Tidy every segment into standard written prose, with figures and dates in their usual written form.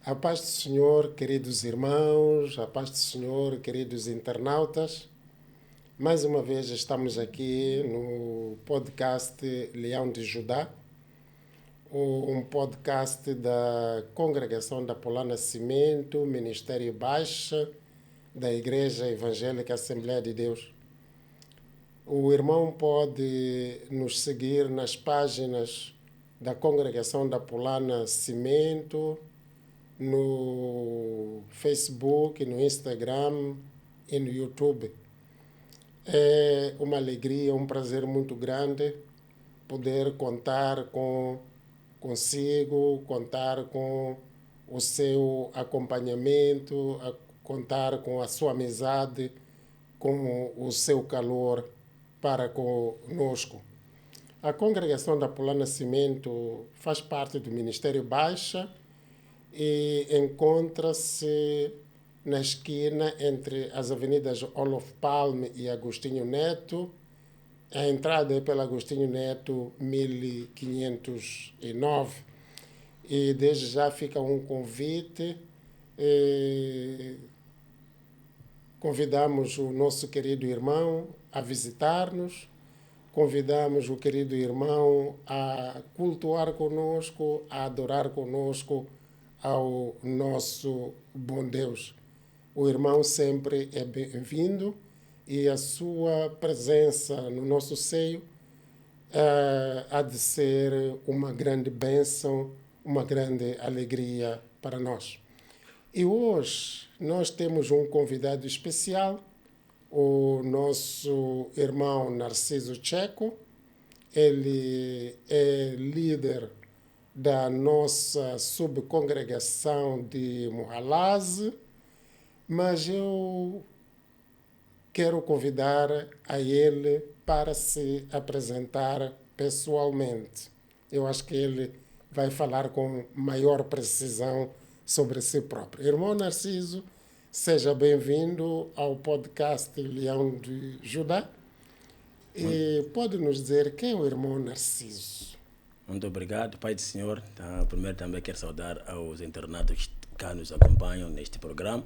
A paz do Senhor, queridos irmãos, a paz do Senhor, queridos internautas. Mais uma vez estamos aqui no podcast Leão de Judá, um podcast da Congregação da Polar Nascimento, Ministério Baixa, da Igreja Evangélica Assembleia de Deus. O irmão pode nos seguir nas páginas da Congregação da Polar Nascimento, no Facebook, no Instagram e no YouTube. É uma alegria, um prazer muito grande poder contar consigo, contar com o seu acompanhamento, contar com a sua amizade, com o seu calor para conosco. A Congregação da Polar Nascimento faz parte do Ministério Baixa e encontra-se na esquina entre as avenidas Olof Palme e Agostinho Neto. A entrada é pela Agostinho Neto 1509. E desde já fica um convite. Convidamos o nosso querido irmão a visitar-nos. Convidamos o querido irmão a cultuar conosco, a adorar conosco ao nosso bom Deus. O irmão sempre é bem-vindo e a sua presença no nosso seio há de ser uma grande bênção, uma grande alegria para nós. E hoje nós temos um convidado especial, o nosso irmão Narciso Checo. Ele é líder da nossa subcongregação de Muhalaze, mas eu quero convidar a ele para se apresentar pessoalmente. Eu acho que ele vai falar com maior precisão sobre si próprio. Irmão Narciso, seja bem-vindo ao podcast Leão de Judá. E pode nos dizer quem é o irmão Narciso? Muito obrigado, Pai do Senhor. Primeiro também quero saudar aos internados que nos acompanham neste programa.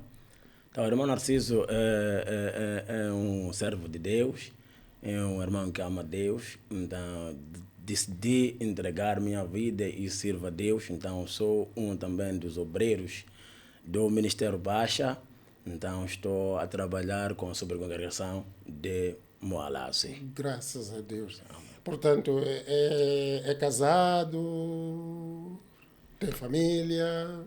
O irmão Narciso é um servo de Deus, é um irmão que ama Deus. Então, decidi entregar minha vida e sirvo a Deus. Então, sou um também dos obreiros do Ministério Baixa. Então, estou a trabalhar com a subcongregação de Muhalaze. Graças a Deus. Portanto, é casado, tem família.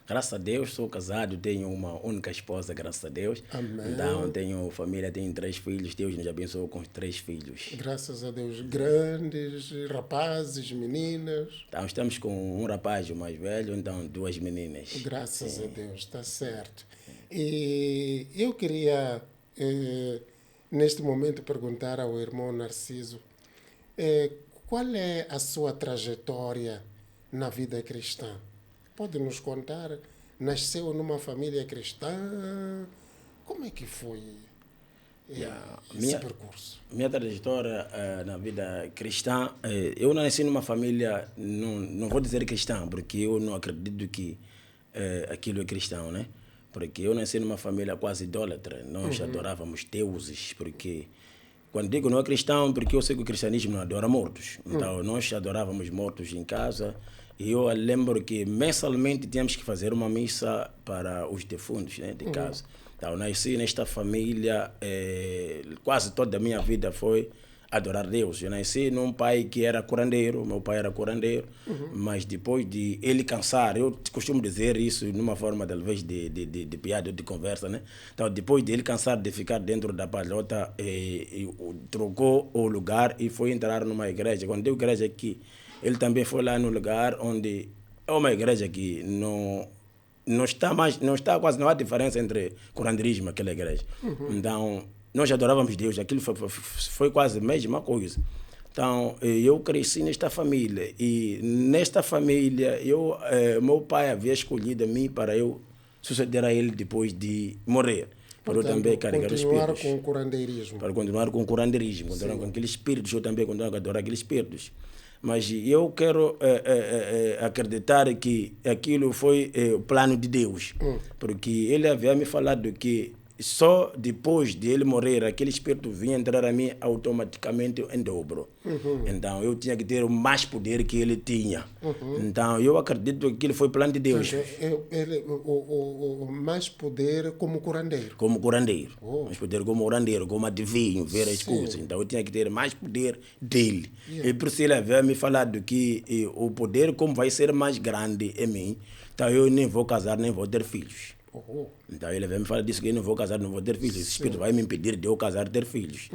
Graças a Deus, sou casado, tenho uma única esposa, graças a Deus. Amém. Então, tenho família, tenho 3 filhos, Deus nos abençoou com os 3 filhos. Graças a Deus. Grandes, rapazes, meninas. Então, estamos com um rapaz, o mais velho, então 2 meninas. Graças a Deus, está certo. E eu queria, neste momento, perguntar ao irmão Narciso, qual é a sua trajetória na vida cristã? Pode nos contar? Nasceu numa família cristã? Como é que foi esse percurso? Minha trajetória na vida cristã, eu nasci numa família, não vou dizer cristã, porque eu não acredito que aquilo é cristão, né? Porque eu nasci numa família quase idólatra, nós adorávamos deuses, porque... Quando digo não é cristão, porque eu sei que o cristianismo não adora mortos. Então, nós adorávamos mortos em casa. E eu lembro que mensalmente tínhamos que fazer uma missa para os defuntos, né, de casa. Então, nasci nesta família, quase toda a minha vida foi adorar Deus. Eu nasci num pai que era curandeiro, meu pai era curandeiro, mas depois de ele cansar, eu costumo dizer isso numa forma talvez de piada, de conversa, né? Então, depois de ele cansar de ficar dentro da palhota, trocou o lugar e foi entrar numa igreja. Quando digo igreja aqui, ele também foi lá no lugar onde é uma igreja que não quase não há diferença entre curandeirismo e aquela igreja. Então, nós adorávamos Deus, aquilo foi quase a mesma coisa. Então, eu cresci nesta família e nesta família, meu pai havia escolhido a mim para eu suceder a ele depois de morrer. Para eu também carregar os espíritos. Continuar com o curandeirismo. Para continuar com o curandeirismo, continuar com aqueles espíritos, eu também continuar a adorar aqueles espíritos. Mas eu quero acreditar que aquilo foi o plano de Deus. Porque ele havia me falado que só depois de ele morrer, aquele espírito vinha entrar a mim automaticamente em dobro. Então eu tinha que ter o mais poder que ele tinha. Então eu acredito que aquilo foi o plano de Deus. O mais poder como curandeiro. Como curandeiro. Mais poder como curandeiro, como adivinho, ver as coisas. Então eu tinha que ter mais poder dele. E por isso ele havia me falado que o poder, como vai ser mais grande em mim, então eu nem vou casar, nem vou ter filhos. Então ele veio me falar disso, que eu não vou casar, não vou ter filhos. Esse espírito vai me impedir de eu casar e ter filhos.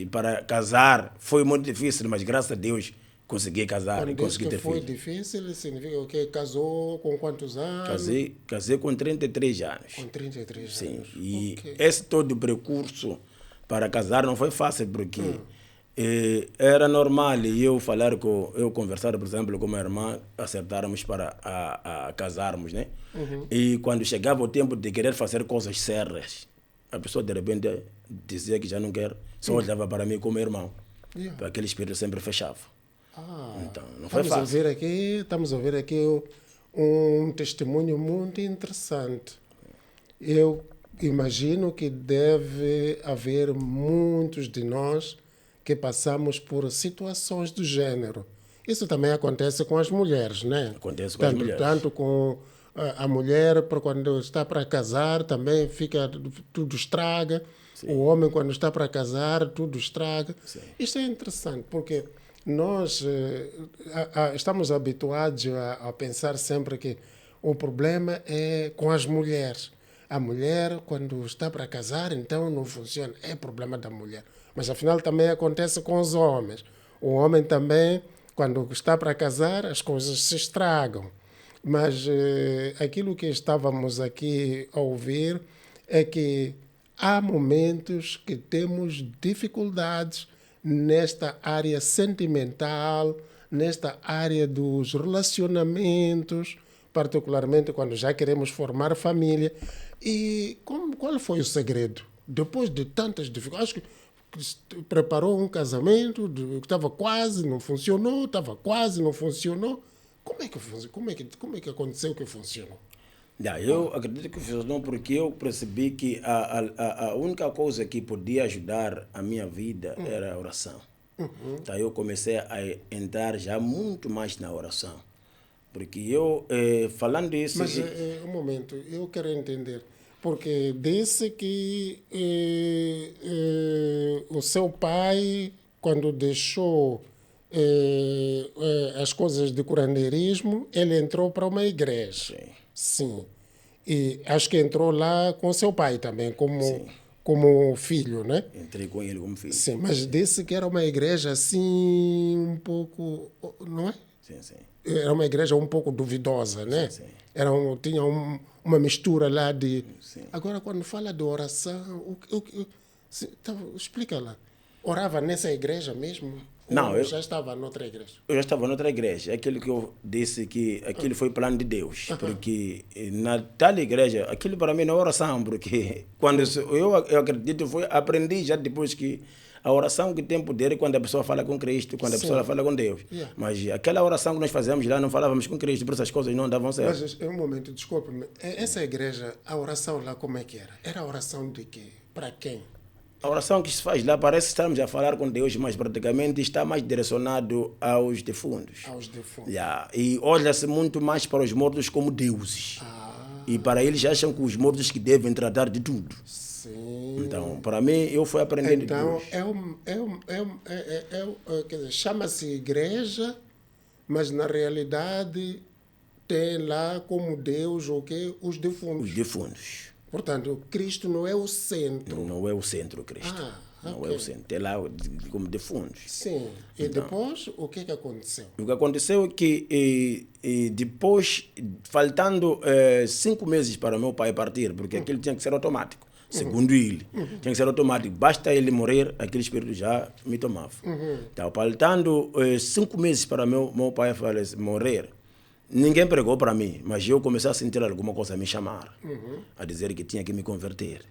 Para casar foi muito difícil, mas graças a Deus consegui casar e consegui ter filhos. Foi difícil, significa o quê? Casou com quantos anos? Casei com 33 anos. Com 33 anos. Sim, e esse todo o percurso para casar não foi fácil, porque era normal eu conversar, por exemplo, com a minha irmã, acertarmos para casarmos, né? E quando chegava o tempo de querer fazer coisas sérias, a pessoa de repente dizia que já não quer, só olhava para mim como irmão. Aquele espírito sempre fechava. Então, não foi fácil. Estamos a ouvir aqui um testemunho muito interessante. Eu imagino que deve haver muitos de nós que passamos por situações do gênero. Isso também acontece com as mulheres, né? Acontece com as mulheres. Tanto com a mulher, quando está para casar, também tudo estraga. Sim. O homem, quando está para casar, tudo estraga. Sim. Isto é interessante, porque nós estamos habituados a pensar sempre que o problema é com as mulheres. A mulher, quando está para casar, então não funciona. É problema da mulher. Mas, afinal, também acontece com os homens. O homem também, quando está para casar, as coisas se estragam. Mas aquilo que estávamos aqui a ouvir é que há momentos que temos dificuldades nesta área sentimental, nesta área dos relacionamentos, particularmente quando já queremos formar família. E qual foi o segredo? Depois de tantas dificuldades, acho que preparou um casamento que estava quase, não funcionou, estava quase, não funcionou. Como é que aconteceu que funcionou? Eu acredito que funcionou porque eu percebi que a única coisa que podia ajudar a minha vida era a oração. Então eu comecei a entrar já muito mais na oração. Porque eu, falando isso... Mas, um momento, eu quero entender. Porque disse que o seu pai, quando deixou as coisas de curandeirismo, ele entrou para uma igreja. Sim. E acho que entrou lá com seu pai também, como filho, né? Entrei com ele como filho. Sim, mas disse que era uma igreja assim, um pouco... Não é? Sim. Era uma igreja um pouco duvidosa, né? Sim. Tinha uma mistura lá de... Sim. Agora, quando fala de oração, explica lá. Orava nessa igreja mesmo? Não, eu já estava noutra igreja. Eu já estava noutra igreja. Aquilo que eu disse que aquilo foi plano de Deus. Porque na tal igreja, aquilo para mim não é oração, porque quando eu acredito, aprendi já depois que a oração que tem poder é quando a pessoa fala com Cristo, quando a pessoa fala com Deus. Mas aquela oração que nós fazíamos lá, não falávamos com Cristo, por essas coisas não davam certo. Mas, um momento, desculpe-me. Essa igreja, a oração lá como é que era? Era a oração de quê? Para quem? A oração que se faz lá parece que estamos a falar com Deus, mas praticamente está mais direcionado aos defuntos. Aos defuntos. E olha-se muito mais para os mortos como deuses. E para eles acham que os mortos que devem tratar de tudo. Sim. Então, para mim, eu fui aprendendo de Deus. Quer dizer, chama-se igreja, mas na realidade tem lá como Deus o quê? Os defuntos. Os defuntos. Portanto, Cristo não é o centro. Não é o centro, Cristo. Não é o centro. É lá como defuntos. Sim. E então, depois, o que aconteceu? O que aconteceu é que depois, faltando 5 meses para meu pai partir, porque aquilo tinha que ser automático, segundo ele. Tinha que ser automático. Basta ele morrer, aquele espírito já me tomava. Então, faltando 5 meses para meu pai morrer, Ninguém pregou para mim, mas eu comecei a sentir alguma coisa a me chamar, a dizer que tinha que me converter.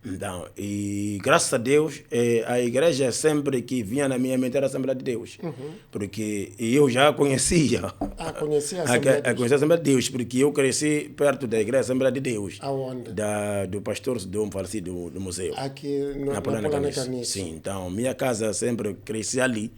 Então, e graças a Deus, a igreja sempre que vinha na minha mente era a Assembleia de Deus. Porque eu já conhecia. Conhecia a Assembleia de Deus. Conhecia a Assembleia de Deus, porque eu cresci perto da igreja Assembleia de Deus. Aonde? Do pastor Dom falecido do museu. Aqui na Polana Caniço. Sim, então minha casa sempre cresci ali.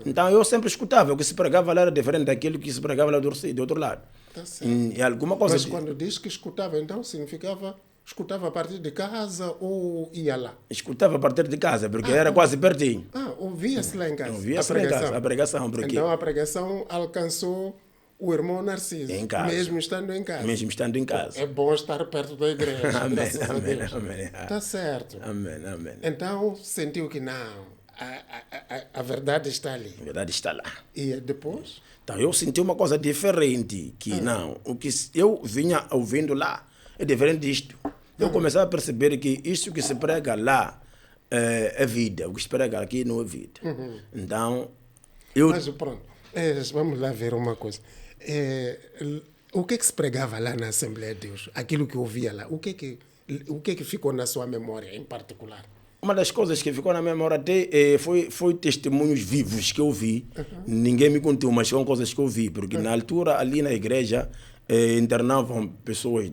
Então eu sempre escutava, o que se pregava lá era diferente daquilo que se pregava lá do outro lado. Tá certo. E alguma coisa. Mas quando diz que escutava, então significava escutava a partir de casa ou ia lá? Escutava a partir de casa, porque era quase pertinho. Ouvia-se lá em casa. Ouvia-se lá em casa, a pregação. Porque então a pregação alcançou o irmão Narciso, em casa. Mesmo estando em casa. Mesmo estando em casa. É bom estar perto da igreja. Amém, graças a amém, Deus. amém. Está certo. Amém, amém. Então sentiu que não, a verdade está ali. A verdade está lá. E depois? Então eu senti uma coisa diferente, que não, o que eu vinha ouvindo lá é diferente disto. Eu comecei a perceber que isso que se prega lá é vida, o que se prega aqui não é vida. Então, Mas pronto, vamos lá ver uma coisa. O que se pregava lá na Assembleia de Deus? Aquilo que ouvia lá, o que ficou na sua memória em particular? Uma das coisas que ficou na memória até foi testemunhos vivos que eu vi. Ninguém me contou, mas são coisas que eu vi, porque na altura ali na igreja internavam pessoas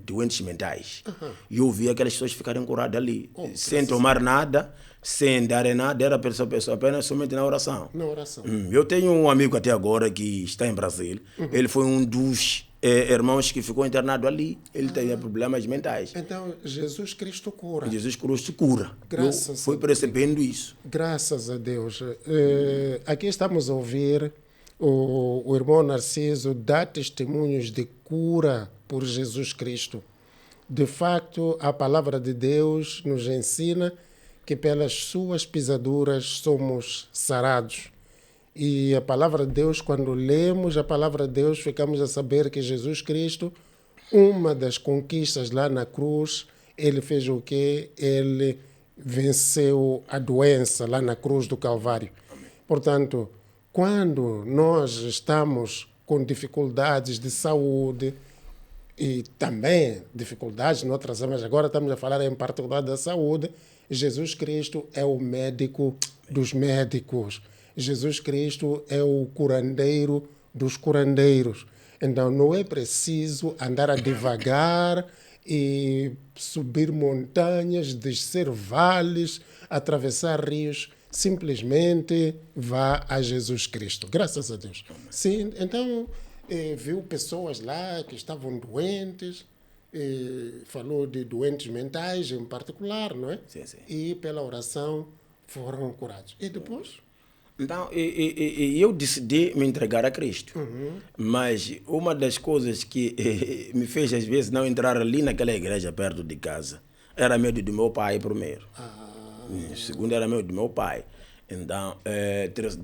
doentes mentais. E eu vi aquelas pessoas ficarem curadas ali, sem tomar nada, sem dar nada, era pessoa apenas somente na oração. Na oração. Eu tenho um amigo até agora que está em Brasil. Ele foi um dos irmãos que ficou internado ali. Ele tinha problemas mentais. Então, Jesus Cristo cura. Jesus Cristo cura. Graças eu fui percebendo isso. Graças a Deus. Aqui estamos a ouvir o irmão Narciso dar testemunhos de cura por Jesus Cristo. De facto, a palavra de Deus nos ensina que pelas suas pisaduras somos sarados. E a palavra de Deus, quando lemos a palavra de Deus, ficamos a saber que Jesus Cristo, uma das conquistas lá na cruz, ele fez o quê? Ele venceu a doença lá na cruz do Calvário. Portanto, quando nós estamos com dificuldades de saúde e também dificuldades em outras áreas, agora estamos a falar em particular da saúde, Jesus Cristo é o médico dos médicos. Jesus Cristo é o curandeiro dos curandeiros. Então, não é preciso andar a devagar e subir montanhas, descer vales, atravessar rios. Simplesmente vá a Jesus Cristo. Graças a Deus. Sim, então, viu pessoas lá que estavam doentes, falou de doentes mentais em particular, não é? Sim, sim. E pela oração foram curados. E depois? Então, eu decidi me entregar a Cristo. Mas uma das coisas que me fez, às vezes, não entrar ali naquela igreja perto de casa era medo do meu pai, primeiro. Segundo, era medo do meu pai. Então,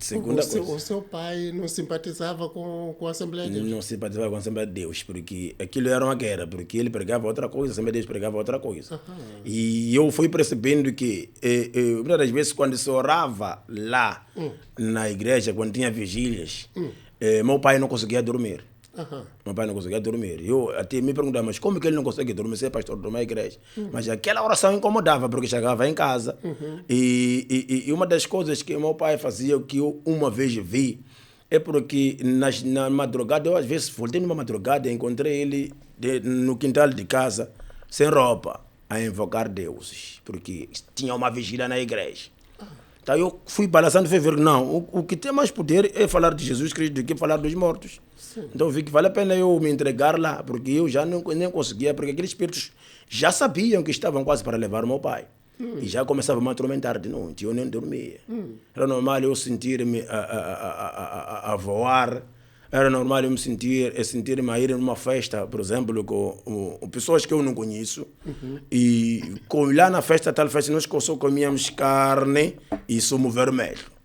segunda coisa. O seu pai não simpatizava com a Assembleia de Deus? Não simpatizava com a Assembleia de Deus, porque aquilo era uma guerra, porque ele pregava outra coisa, a Assembleia de Deus pregava outra coisa. E eu fui percebendo que, muitas das vezes, quando se orava lá na igreja, quando tinha vigílias, meu pai não conseguia dormir. Meu pai não conseguia dormir. Eu até me perguntava, mas como que ele não consegue dormir? Você é pastor de uma igreja. Mas aquela oração incomodava, porque chegava em casa. E uma das coisas que meu pai fazia, que eu uma vez vi, é porque na madrugada, eu às vezes voltei numa madrugada e encontrei ele no quintal de casa, sem roupa, a invocar deuses, porque tinha uma vigília na igreja. Então eu fui balançando e fui ver, não, o que tem mais poder é falar de Jesus Cristo do que falar dos mortos. Então eu vi que vale a pena eu me entregar lá, porque eu já nem conseguia, porque aqueles espíritos já sabiam que estavam quase para levar o meu pai. E já começavam a me atormentar de noite, eu nem dormia. Era normal eu sentir-me a voar, era normal eu sentir-me a ir numa festa, por exemplo, com pessoas que eu não conheço. E lá na festa, tal festa, nós só comíamos carne e sumo vermelho.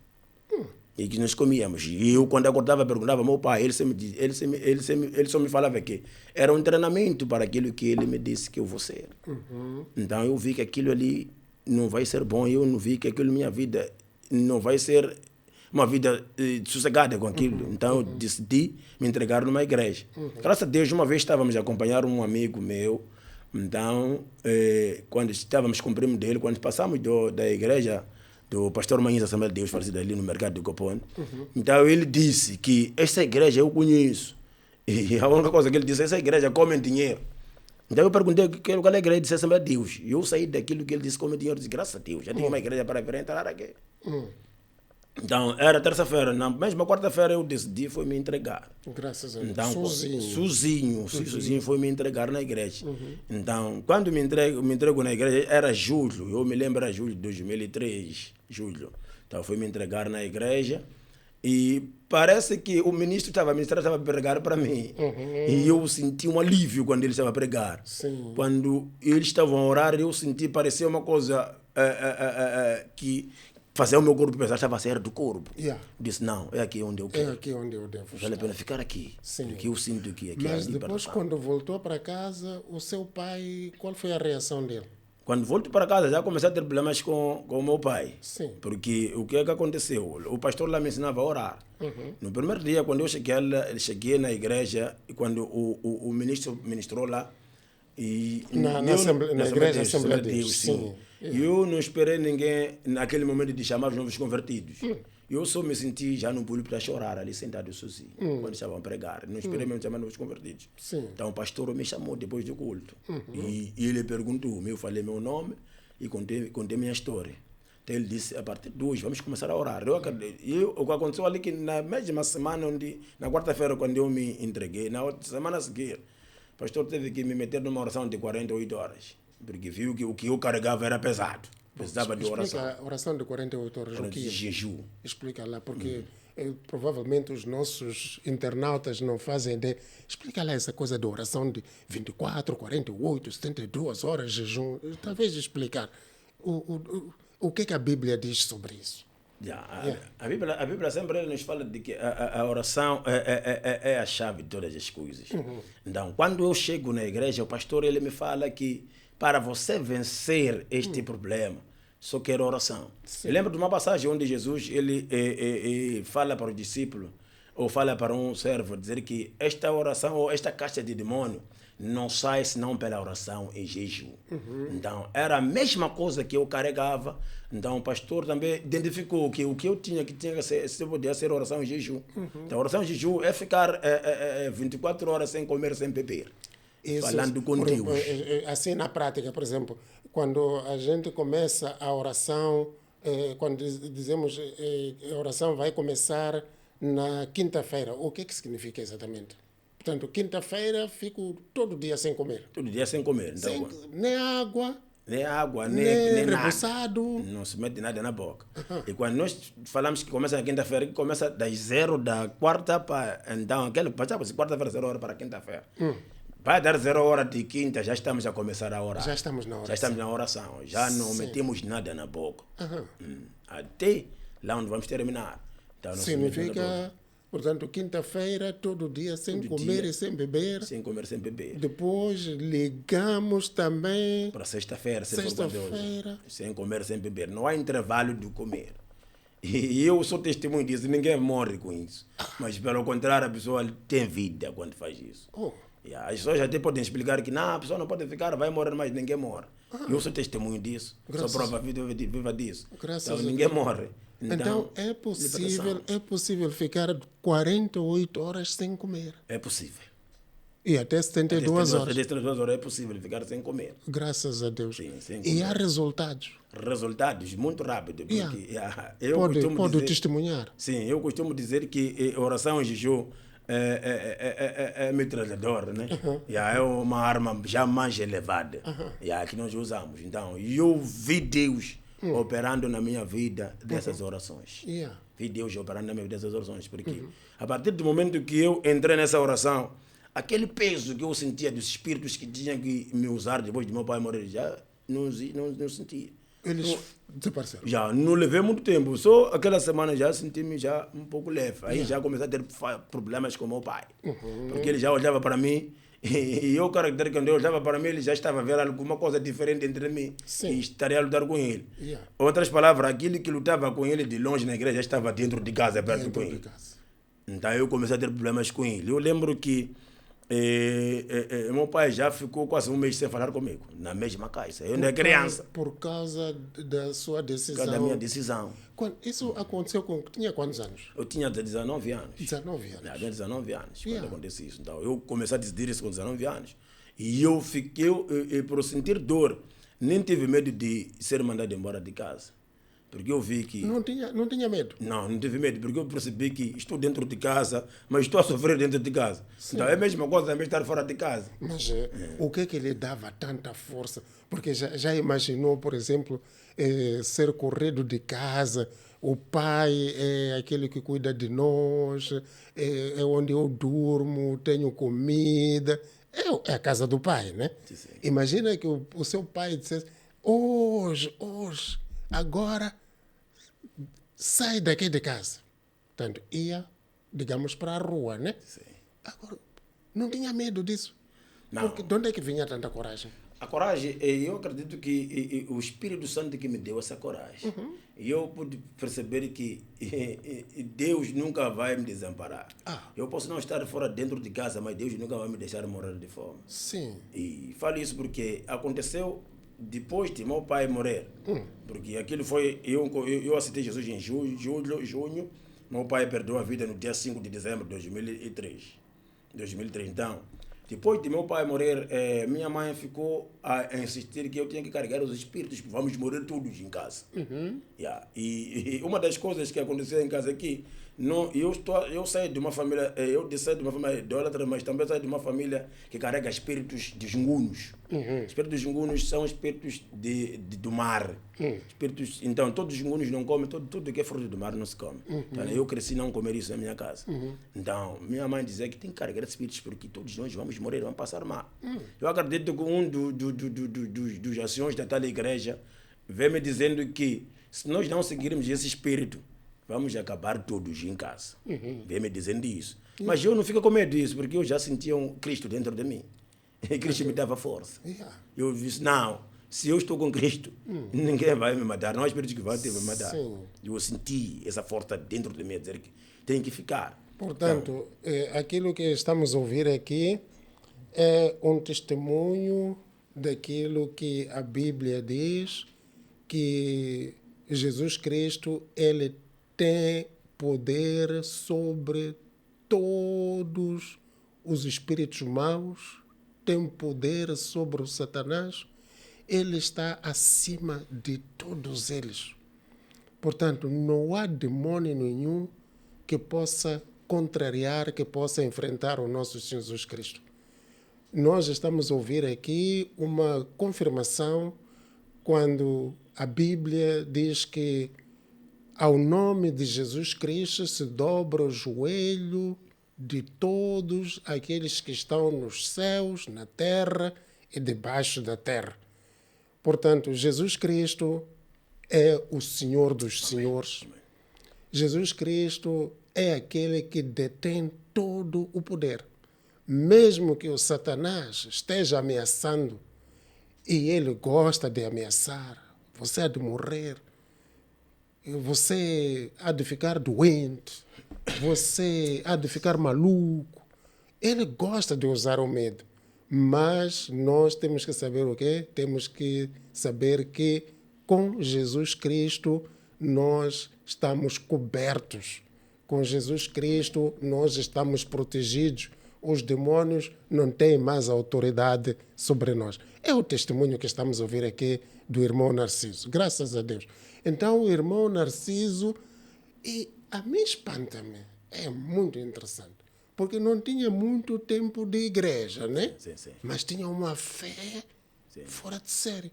E que nós comíamos. E eu, quando acordava, perguntava ao meu pai, ele só me falava que era um treinamento para aquilo que ele me disse que eu vou ser. Então eu vi que aquilo ali não vai ser bom, eu não vi que aquilo minha vida não vai ser uma vida sossegada com aquilo. Então eu decidi me entregar numa igreja. Graças a Deus, uma vez estávamos a acompanhar um amigo meu. Então, quando estávamos com o primo dele, quando passamos da igreja do pastor Manhães Assembleia de Deus, falecido ali no mercado de Copone, então ele disse que essa igreja eu conheço. E a única coisa que ele disse, essa igreja come dinheiro. Então eu perguntei qual é a igreja de Assembleia de Deus. E eu saí daquilo que ele disse, come dinheiro, eu disse, graças a Deus, já tinha uma igreja para vir entrar aqui. Então, era terça-feira, na mesma quarta-feira eu decidi, foi me entregar. Graças a Deus. Então, sozinho foi me entregar na igreja. Então, quando me entrego na igreja, era julho, eu me lembro, era julho de 2003, julho. Então, fui me entregar na igreja e parece que o ministro estava a pregar para mim. E eu senti um alívio quando ele estava a pregar. Sim. Quando eles estavam a orar, eu senti, parecia uma coisa que fazer o meu corpo pensar, estava a sair do corpo. Disse, não, é aqui onde eu quero. É aqui onde eu devo estar. Vale a pena ficar aqui. Sim. Porque eu sinto que aqui Mas é depois, quando voltou para casa, o seu pai, qual foi a reação dele? Quando volto para casa, já comecei a ter problemas com o meu pai. Sim. Porque o que é que aconteceu? O pastor lá me ensinava a orar. No primeiro dia, quando eu cheguei na igreja, e quando o ministro ministrou lá, e na igreja Assembleia de Deus, sim. Eu não esperei ninguém naquele momento de chamar os novos convertidos. Eu só me senti já no púlpito a chorar ali sentado sozinho, quando estavam a pregar. Não esperei mesmo chamar novos convertidos. Sim. Então o pastor me chamou depois do culto. E ele perguntou, eu falei meu nome e contei minha história. Então ele disse, a partir de hoje vamos começar a orar. O que aconteceu ali que na mesma semana, na quarta-feira quando eu me entreguei, na outra semana a seguir, o pastor teve que me meter numa oração de 48 horas. Porque viu que o que eu carregava era pesado. Precisava de oração. Explica a oração de 48 horas. O que de jejum. Explica lá, porque provavelmente os nossos internautas não fazem ideia. Explica lá essa coisa de oração de 24, 48, 72 horas de jejum. Talvez explicar o que a Bíblia diz sobre isso. A Bíblia sempre nos fala de que a oração é a chave de todas as coisas. Então, quando eu chego na igreja, o pastor ele me fala que para você vencer este problema, só quer oração. Eu lembro de uma passagem onde Jesus ele fala para o discípulo, ou fala para um servo, dizer que esta oração ou esta caixa de demônio não sai senão pela oração e jejum. Então, era a mesma coisa que eu carregava. Então, o pastor também identificou que o que eu tinha que ser, se podia ser oração e jejum. Então, oração e jejum é ficar 24 horas sem comer, sem beber. Isso, falando com Deus. Assim, na prática, por exemplo, quando a gente começa a oração, quando dizemos a oração vai começar na quinta-feira, o que significa exatamente? Portanto, quinta-feira fico todo dia sem comer. Todo dia sem comer. Então, nem água, nem repousado. Nada. Não se mete nada na boca. E quando nós falamos que começa na quinta-feira, que começa das 0 da quarta para... Então, quarta-feira, 0 hora para quinta-feira. Vai dar 0 hora de quinta, já estamos a começar a orar. Já estamos na oração. Já estamos na oração. Já não metemos nada na boca. Até lá onde vamos terminar. Então, significa, portanto, quinta-feira, todo dia, sem comer e sem beber. Sem comer, sem beber. Depois ligamos também... para sexta-feira, sem comer, sem beber. Não há intervalo de comer. E eu sou testemunho disso, ninguém morre com isso. Mas, pelo contrário, a pessoa tem vida quando faz isso. As pessoas até podem explicar que não, a pessoa não pode ficar, vai morrer, mas ninguém morre. Eu sou testemunho disso, sou prova viva disso. Então, ninguém morre. Então é possível ficar 48 horas sem comer. É possível. E até 72 horas. Até 72 horas é possível ficar sem comer. Graças a Deus. Sim, e há resultados. Resultados muito rápidos. Pode testemunhar. Sim, eu costumo dizer que oração e jejum é metralhador, né? É uma arma já mais elevada que nós usamos. Então, eu vi Deus operando na minha vida dessas orações. Vi Deus operando na minha vida dessas orações. Porque a partir do momento que eu entrei nessa oração, aquele peso que eu sentia dos espíritos que tinham que me usar depois de meu pai morrer, já não sentia. Eles desapareceram? Já, não levei muito tempo. Só aquela semana já senti-me um pouco leve. Aí já comecei a ter problemas com meu pai. Porque ele já olhava para mim E eu, o caráter que eu olhava para mim, ele já estava a ver alguma coisa diferente entre mim. Sim. E estaria a lutar com ele. Yeah. Outras palavras, aquele que lutava com ele de longe na igreja já estava dentro de casa, perto com ele. Então eu comecei a ter problemas com ele. Eu lembro que meu pai já ficou quase um mês sem falar comigo, na mesma casa. Eu ainda era criança. Por causa da sua decisão. Por causa da minha decisão. Isso aconteceu com... Tinha quantos anos? Eu tinha 19 anos. 19 anos. Eu tinha 19 anos Yeah. quando aconteceu isso. Então eu comecei a decidir isso com 19 anos. E eu fiquei, por sentir dor, nem tive medo de ser mandado embora de casa. Porque eu vi que... Não tinha medo? Não tive medo, porque eu percebi que estou dentro de casa, mas estou a sofrer dentro de casa. Sim. Então é a mesma coisa também estar fora de casa. Mas o que lhe dava tanta força? Porque já imaginou, por exemplo, ser corrido de casa, o pai é aquele que cuida de nós, é onde eu durmo, tenho comida. É a casa do pai, né? Sim. Imagina que o seu pai dissesse, hoje, agora... sai daqui de casa. Portanto, ia, digamos, para a rua, né? Sim. Agora, não tinha medo disso? Não. Porque de onde é que vinha tanta coragem? A coragem, eu acredito que o Espírito Santo que me deu essa coragem. E eu pude perceber que Deus nunca vai me desamparar. Eu posso não estar fora dentro de casa, mas Deus nunca vai me deixar morrer de fome. Sim. E falo isso porque aconteceu depois de meu pai morrer. Porque aquilo foi... Eu aceitei Jesus em junho. Meu pai perdeu a vida no dia 5 de dezembro de 2003. Então, depois de meu pai morrer, minha mãe ficou a insistir que eu tinha que carregar os espíritos, vamos morrer todos em casa. Yeah. E uma das coisas que aconteceu em casa é que eu saí de uma família, idólatra, mas também saí de uma família que carrega espíritos de jungunos. Espíritos de jungunos são espíritos do mar. Espíritos, então, todos os jungunos não comem, tudo que é fruto do mar não se come. Então, eu cresci não comer isso na minha casa. Então, minha mãe dizia que tem que carregar espíritos porque todos nós vamos morrer, vamos passar mal. Eu acredito que um dos ações da tal igreja vem me dizendo que se nós não seguirmos esse espírito, vamos acabar todos em casa. Vem me dizendo isso. Mas eu não fico com medo disso, porque eu já sentia um Cristo dentro de mim. E Cristo me dava força. Eu disse, não, se eu estou com Cristo, ninguém vai me matar. Não há espírito que vai me matar. Sim. Eu senti essa força dentro de mim, dizer que tem que ficar. Portanto, aquilo que estamos a ouvir aqui é um testemunho daquilo que a Bíblia diz, que Jesus Cristo, ele tem poder sobre todos os espíritos maus, tem poder sobre o Satanás, ele está acima de todos eles. Portanto, não há demônio nenhum que possa contrariar, que possa enfrentar o nosso Senhor Jesus Cristo. Nós estamos a ouvir aqui uma confirmação quando a Bíblia diz que ao nome de Jesus Cristo se dobra o joelho de todos aqueles que estão nos céus, na terra e debaixo da terra. Portanto, Jesus Cristo é o Senhor dos Senhores. Jesus Cristo é aquele que detém todo o poder. Mesmo que o Satanás esteja ameaçando, e ele gosta de ameaçar, você há de morrer, você há de ficar doente, você há de ficar maluco. Ele gosta de usar o medo. Mas nós temos que saber o quê? Temos que saber que com Jesus Cristo nós estamos cobertos. Com Jesus Cristo nós estamos protegidos. Os demônios não têm mais autoridade sobre nós. É o testemunho que estamos a ouvir aqui do irmão Narciso. Graças a Deus. Então, o irmão Narciso, e a mim espanta-me, é muito interessante, porque não tinha muito tempo de igreja, né? Sim. Mas tinha uma fé fora de série.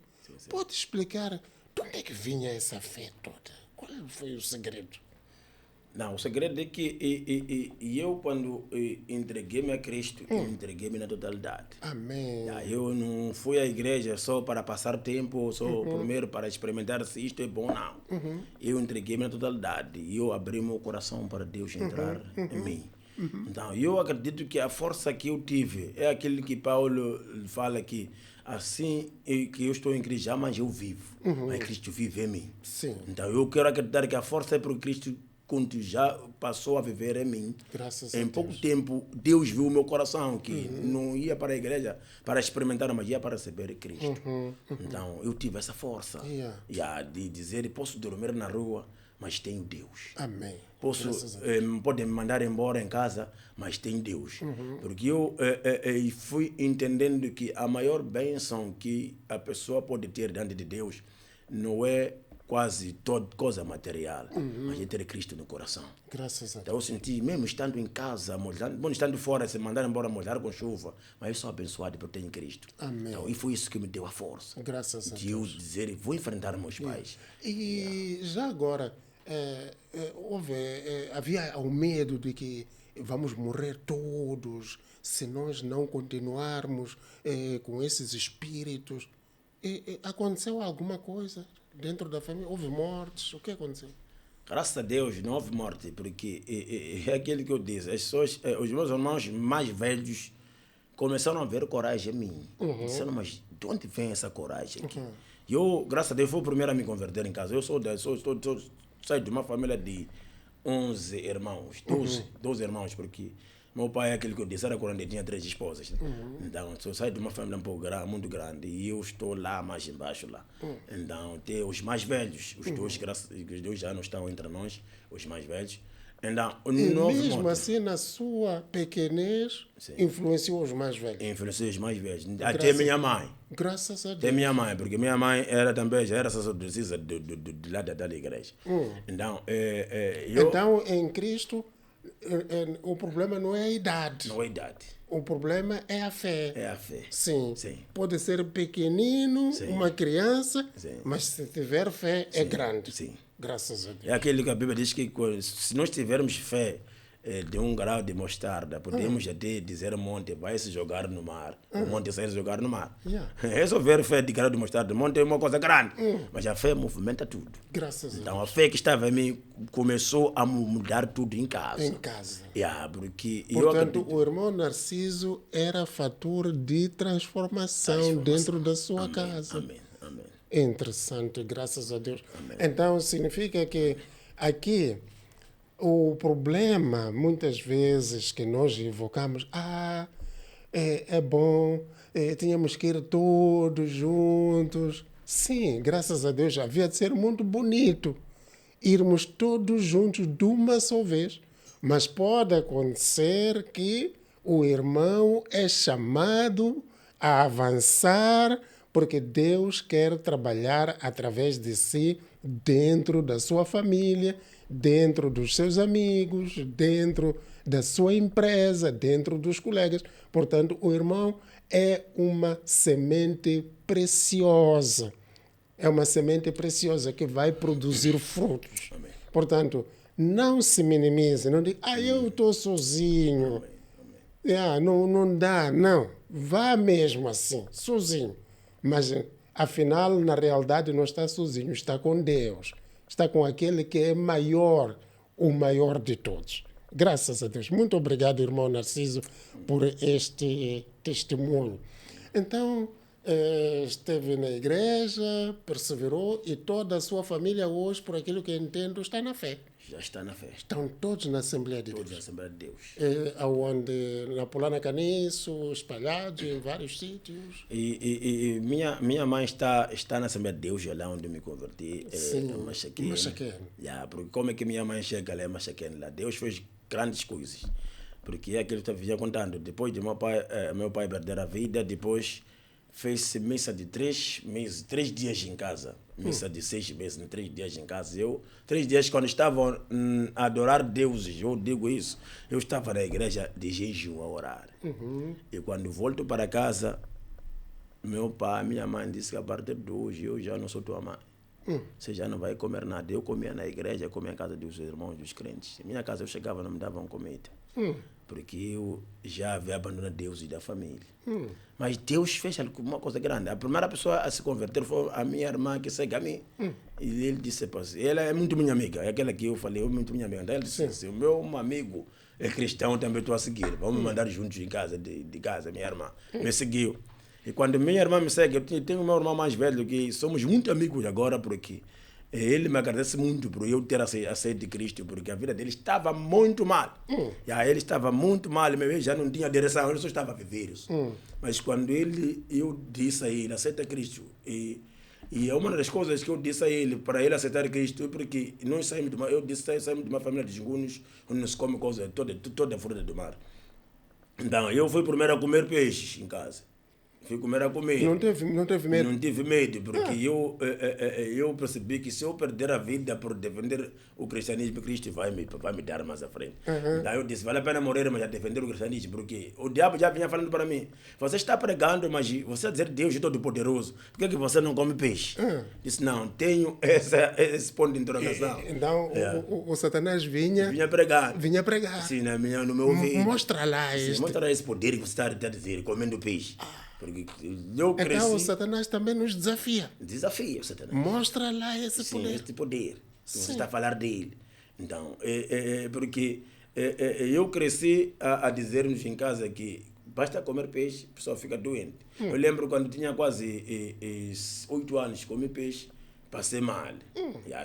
Pode explicar de onde é que vinha essa fé toda? Qual foi o segredo? Não, o segredo é que eu, quando entreguei-me a Cristo, entreguei-me na totalidade. Amém. Eu não fui à igreja só para passar tempo, só primeiro para experimentar se isto é bom, não. Eu entreguei-me na totalidade e eu abri meu coração para Deus entrar em mim. Então, eu acredito que a força que eu tive é aquilo que Paulo fala que assim que eu estou em Cristo, jamais eu vivo, mas Cristo vive em mim. Sim. Então, eu quero acreditar que a força é porque Cristo já passou a viver em mim. Graças a Em Deus. pouco tempo, Deus viu o meu coração, que não ia para a igreja para experimentar, mas ia para receber Cristo. Então, eu tive essa força de dizer, posso dormir na rua, mas tenho Deus. Amém. Podem me mandar embora em casa, mas tenho Deus. Porque eu fui entendendo que a maior bênção que a pessoa pode ter diante de Deus não é quase toda coisa material, mas é ter Cristo no coração. Graças a Deus. Então eu senti, mesmo estando em casa, estando fora, se mandar embora, molhar com chuva, mas eu sou abençoado porque eu tenho Cristo. Amém. Então, e foi isso que me deu a força. Graças a de Deus. eu dizer, vou enfrentar meus pais. E já agora, havia o medo de que vamos morrer todos se nós não continuarmos com esses espíritos. Aconteceu alguma coisa dentro da família? Houve mortes? O que aconteceu? Graças a Deus não houve morte, porque é aquilo que eu disse. As pessoas, os meus irmãos mais velhos começaram a ver coragem em mim. Disseram, mas de onde vem essa coragem aqui? E eu, graças a Deus, fui o primeiro a me converter em casa. Eu saio de uma família de 11 irmãos, 12 irmãos, porque meu pai é aquele que eu disse, era quando ele tinha 3 esposas. Então, eu saio de uma família um pouco muito grande e eu estou lá mais embaixo lá. Então, tem os mais velhos, os dois já não estão entre nós, os mais velhos. Então, e mesmo assim, na sua pequenez, influenciou os mais velhos? Influenciou os mais velhos. Até minha mãe. Graças a Deus. Até minha mãe, porque minha mãe já era sacerdotisa de lá da igreja. Então, então, em Cristo, o problema não é a idade. Não é a idade. O problema é a fé. É a fé. Sim. Pode ser pequenino, uma criança, mas se tiver fé, é grande. Sim. Graças a Deus. É aquele que a Bíblia diz que se nós tivermos fé de 1 grau de mostarda, podemos até dizer ao monte, vai se jogar no mar. O monte sai se jogar no mar. É só ver fé de grau de mostarda. O monte é uma coisa grande, mas a fé movimenta tudo. Graças a Deus. Então a fé que estava em mim começou a mudar tudo em casa. Em casa. Porque portanto, o irmão Narciso era fator de transformação dentro da sua casa. Amém. Interessante, graças a Deus. Amém. Então, significa que aqui o problema, muitas vezes, que nós evocamos, é bom, tínhamos que ir todos juntos. Sim, graças a Deus, havia de ser muito bonito irmos todos juntos de uma só vez. Mas pode acontecer que o irmão é chamado a avançar porque Deus quer trabalhar através de si dentro da sua família, dentro dos seus amigos, dentro da sua empresa, dentro dos colegas. Portanto, o irmão é uma semente preciosa. É uma semente preciosa que vai produzir frutos. Amém. Portanto, não se minimize, não diga, eu estou sozinho. Não dá, não. Vá mesmo assim, sozinho. Mas, afinal, na realidade, não está sozinho, está com Deus. Está com aquele que é maior, o maior de todos. Graças a Deus. Muito obrigado, irmão Narciso, por este testemunho. Então, esteve na igreja, perseverou e toda a sua família hoje, por aquilo que entendo, está na fé. Já está na fé. Estão todos na Assembleia de Deus. Todos na Assembleia de Deus. Aonde, na Polana Caniço, espalhados em vários sítios. E minha mãe está na Assembleia de Deus, lá onde eu me converti. Sim, Machaquene. Porque como é que minha mãe chega lá em Machaquene? Lá Deus fez grandes coisas. Porque é aquilo que eu estava contando. Depois de meu pai perder a vida, depois fez-se missa de 3 meses, 3 dias em casa. Missa de 6 meses, 3 dias em casa. 3 dias, quando estavam a adorar deuses, eu digo isso, eu estava na igreja de jejum a orar. E quando volto para casa, minha mãe disse que a partir de hoje eu já não sou tua mãe. Você já não vai comer nada. Eu comia na igreja, comia em casa dos irmãos, dos crentes. Em minha casa eu chegava, não me davam comida. Porque eu já havia abandonado Deus e da família. Mas Deus fez uma coisa grande. A primeira pessoa a se converter foi a minha irmã que segue a mim. E ele disse, ela é muito minha amiga. É aquela que eu falei, muito minha amiga. Então ele disse, o meu amigo é cristão, também estou a seguir. Vamos me mandar juntos em casa, de casa, minha irmã. Me seguiu. E quando minha irmã me segue, eu tenho meu irmão mais velho, que somos muito amigos agora por aqui. Ele me agradece muito por eu ter aceito Cristo, porque a vida dele estava muito mal. Ele estava muito mal, ele já não tinha direção, ele só estava a viver isso. Mas quando eu disse a ele, aceita Cristo, e é uma das coisas que eu disse a ele, para ele aceitar Cristo, porque nós saímos de uma família de jingunos, onde nos come coisa, toda a fruta do mar. Então, eu fui primeiro a comer peixes em casa. Fui comer a comer. Não teve medo? Não tive medo, porque eu percebi que se eu perder a vida por defender o cristianismo, Cristo vai me dar mais à frente. Então eu disse, vale a pena morrer, mas a defender o cristianismo, porque o diabo já vinha falando para mim, você está pregando, mas você está dizendo Deus é todo poderoso, por que você não come peixe? Disse, não, tenho esse ponto de interrogação. Então o Satanás vinha pregar. Sim, no meu ouvido. Mostra lá isso. Mostra lá esse poder que você está a dizer, comendo peixe. Porque eu cresci... Então o Satanás também nos desafia. Desafia o Satanás. Mostra lá esse poder. Sim, este poder. Você está a falar dele. Então, porque eu cresci a dizer-nos em casa que basta comer peixe, a pessoa fica doente. Eu lembro quando tinha quase 8 anos, comi peixe, passei mal.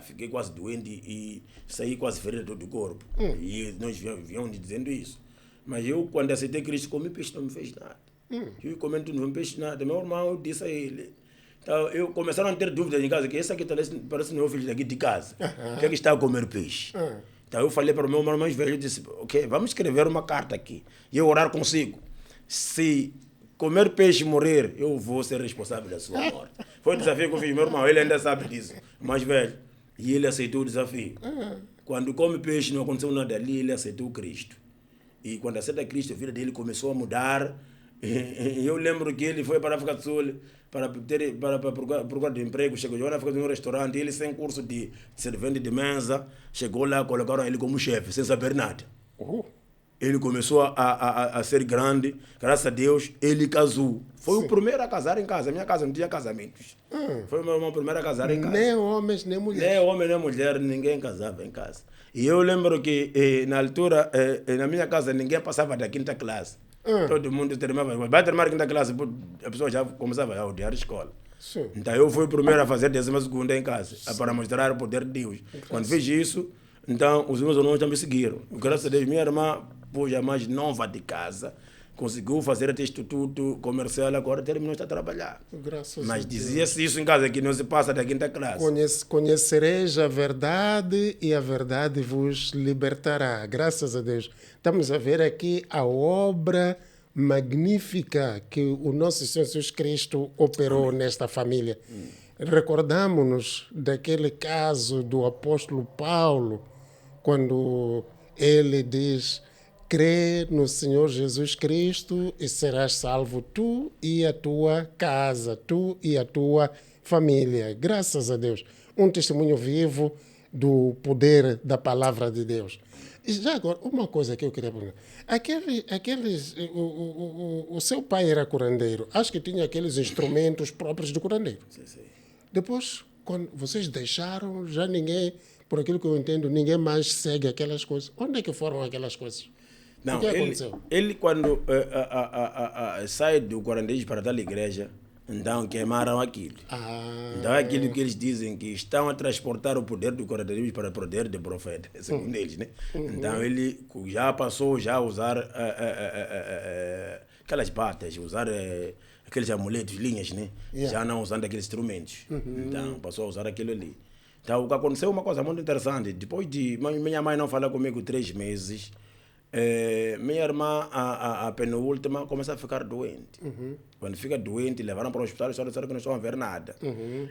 Fiquei quase doente e saí quase ferido todo o corpo. E nós viemos dizendo isso. Mas eu, quando aceitei Cristo, comi peixe, não me fez nada. Eu comendo não me fez nada. Meu irmão, eu disse a ele. Então, eu começaram a ter dúvidas em casa, que esse aqui parece meu filho daqui de casa. Que é que está a comer peixe? Então eu falei para o meu irmão mais velho, eu disse, ok, vamos escrever uma carta aqui e eu orar consigo. Se comer peixe e morrer, eu vou ser responsável da sua morte. Foi o desafio que eu fiz, meu irmão, ele ainda sabe disso, mais velho. E ele aceitou o desafio. Quando come peixe não aconteceu nada ali, ele aceitou Cristo. E quando aceita Cristo, a vida dele começou a mudar. E eu lembro que ele foi para a África do Sul para procurar de emprego. Chegou na África do Sul, num restaurante, ele sem curso de servente de mesa, chegou lá, colocaram ele como chefe, sem saber nada. Ele começou a ser grande, graças a Deus, ele casou. Foi o primeiro a casar em casa. Minha casa não tinha casamentos. Foi o meu irmão primeiro a casar em casa. Nem homens, nem mulheres. Nem homem, nem mulher, ninguém casava em casa. E eu lembro que, na altura, na minha casa, ninguém passava da 5ª classe. Todo mundo terminava. Vai terminar a 5ª classe, a pessoa já começava a odiar a escola. Sim. Então eu fui o primeiro a fazer 12ª em casa, para mostrar o poder de Deus. Quando fiz isso, então os meus irmãos também seguiram. Graças a Deus, minha irmã, já mais nova de casa, conseguiu fazer até instituto comercial, agora terminou de trabalhar. Mas dizia-se isso em casa, que não se passa da 5ª classe. Conhecereis a verdade e a verdade vos libertará. Graças a Deus. Estamos a ver aqui a obra magnífica que o nosso Senhor Jesus Cristo operou nesta família. Recordamos-nos daquele caso do apóstolo Paulo, quando ele diz: crê no Senhor Jesus Cristo e serás salvo tu e a tua casa, tu e a tua família. Graças a Deus. Um testemunho vivo do poder da palavra de Deus. E já agora, uma coisa que eu queria perguntar. O seu pai era curandeiro. Acho que tinha aqueles instrumentos próprios do curandeiro. Sim. Depois, quando vocês deixaram, já ninguém, por aquilo que eu entendo, ninguém mais segue aquelas coisas. Onde é que foram aquelas coisas? Não, o que aconteceu? Ele quando sai do curandeiro para tal igreja, então queimaram aquilo. Então aquilo que eles dizem que estão a transportar o poder do curandeiro para o poder do profeta, segundo eles, né? Então ele já passou a usar aquelas batas, usar aqueles amuletos, linhas, né? Já não usando aqueles instrumentos. Então passou a usar aquilo ali. Então o que aconteceu é uma coisa muito interessante. Depois de minha mãe não falar comigo 3 meses, minha irmã, a penúltima, começa a ficar doente. Quando fica doente, levaram para o hospital e só disseram que não estão a ver nada.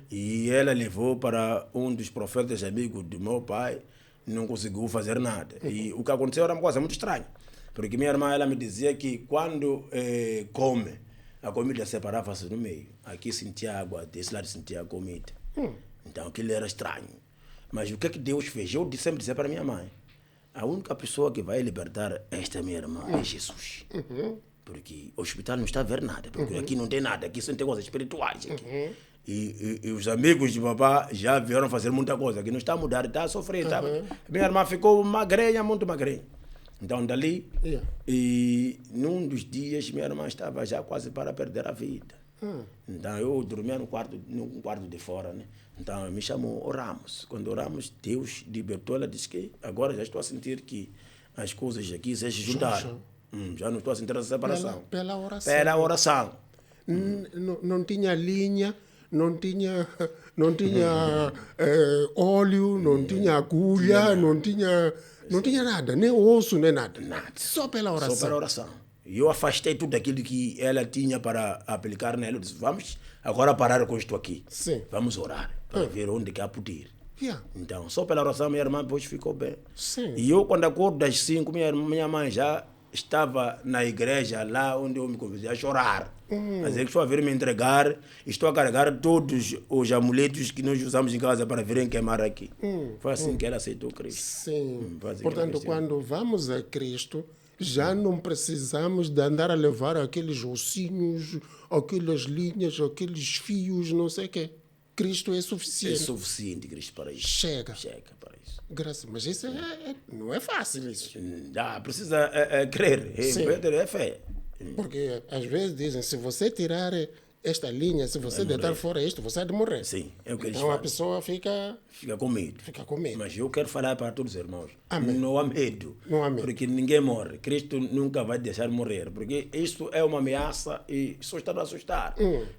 E ela levou para um dos profetas amigos do meu pai, não conseguiu fazer nada. E o que aconteceu era uma coisa muito estranha. Porque minha irmã, ela me dizia que quando come, a comida separava-se no meio. Aqui sentia água, desse lado sentia a comida. Então aquilo era estranho. Mas o que é que Deus fez? Eu sempre disse para minha mãe: a única pessoa que vai libertar esta minha irmã é Jesus. Porque o hospital não está a ver nada. Porque aqui não tem nada. Aqui só tem coisas espirituais. Aqui. E os amigos de papá já vieram fazer muita coisa. Aqui não está a mudar, está a sofrer. Minha irmã ficou magrinha, muito magrinha. Então, dali, Yeah. e num dos dias, minha irmã estava já quase para perder a vida. Então, eu dormia num quarto de fora, né? Então, me chamou, oramos. Quando oramos, Deus libertou. Ela disse que agora já estou a sentir que as coisas aqui se juntaram. Já não estou a sentir a separação. Pela oração. Pela oração. Não tinha linha, não tinha óleo, não tinha agulha, não tinha nada, nem osso, nem nada. Só pela oração. Só pela oração. E eu afastei tudo aquilo que ela tinha para aplicar nela. Eu disse, vamos agora parar com isto aqui. Sim. Vamos orar para ver onde que há poder. Yeah. Então, só pela oração, minha irmã depois ficou bem. Sim. E eu, quando acordo das 5, minha mãe já estava na igreja, lá onde eu me convidei a chorar. Quer dizer, que estou a vir me entregar, estou a carregar todos os amuletos que nós usamos em casa para virem queimar aqui. Foi assim que ela aceitou Cristo. Sim. Foi assim que Portanto, ela aceitou. quando vamos a Cristo, já não precisamos de andar a levar aqueles ossinhos, aquelas linhas, aqueles fios, não sei o quê. Cristo é É suficiente. suficiente Cristo para isso. Chega. Chega para isso. Graças. Mas isso não é fácil isso. Precisa crer. Sim. É fé. Porque às vezes dizem, se você tirar esta linha, se você deitar fora isto, você há de morrer. Sim, é o que eles Então a falam. pessoa fica Fica com medo. com medo. Mas eu quero falar para todos os irmãos. Amém. Não há medo. Não há medo. Porque ninguém morre. Cristo nunca vai deixar morrer. Porque isto é uma ameaça e só está a assustar.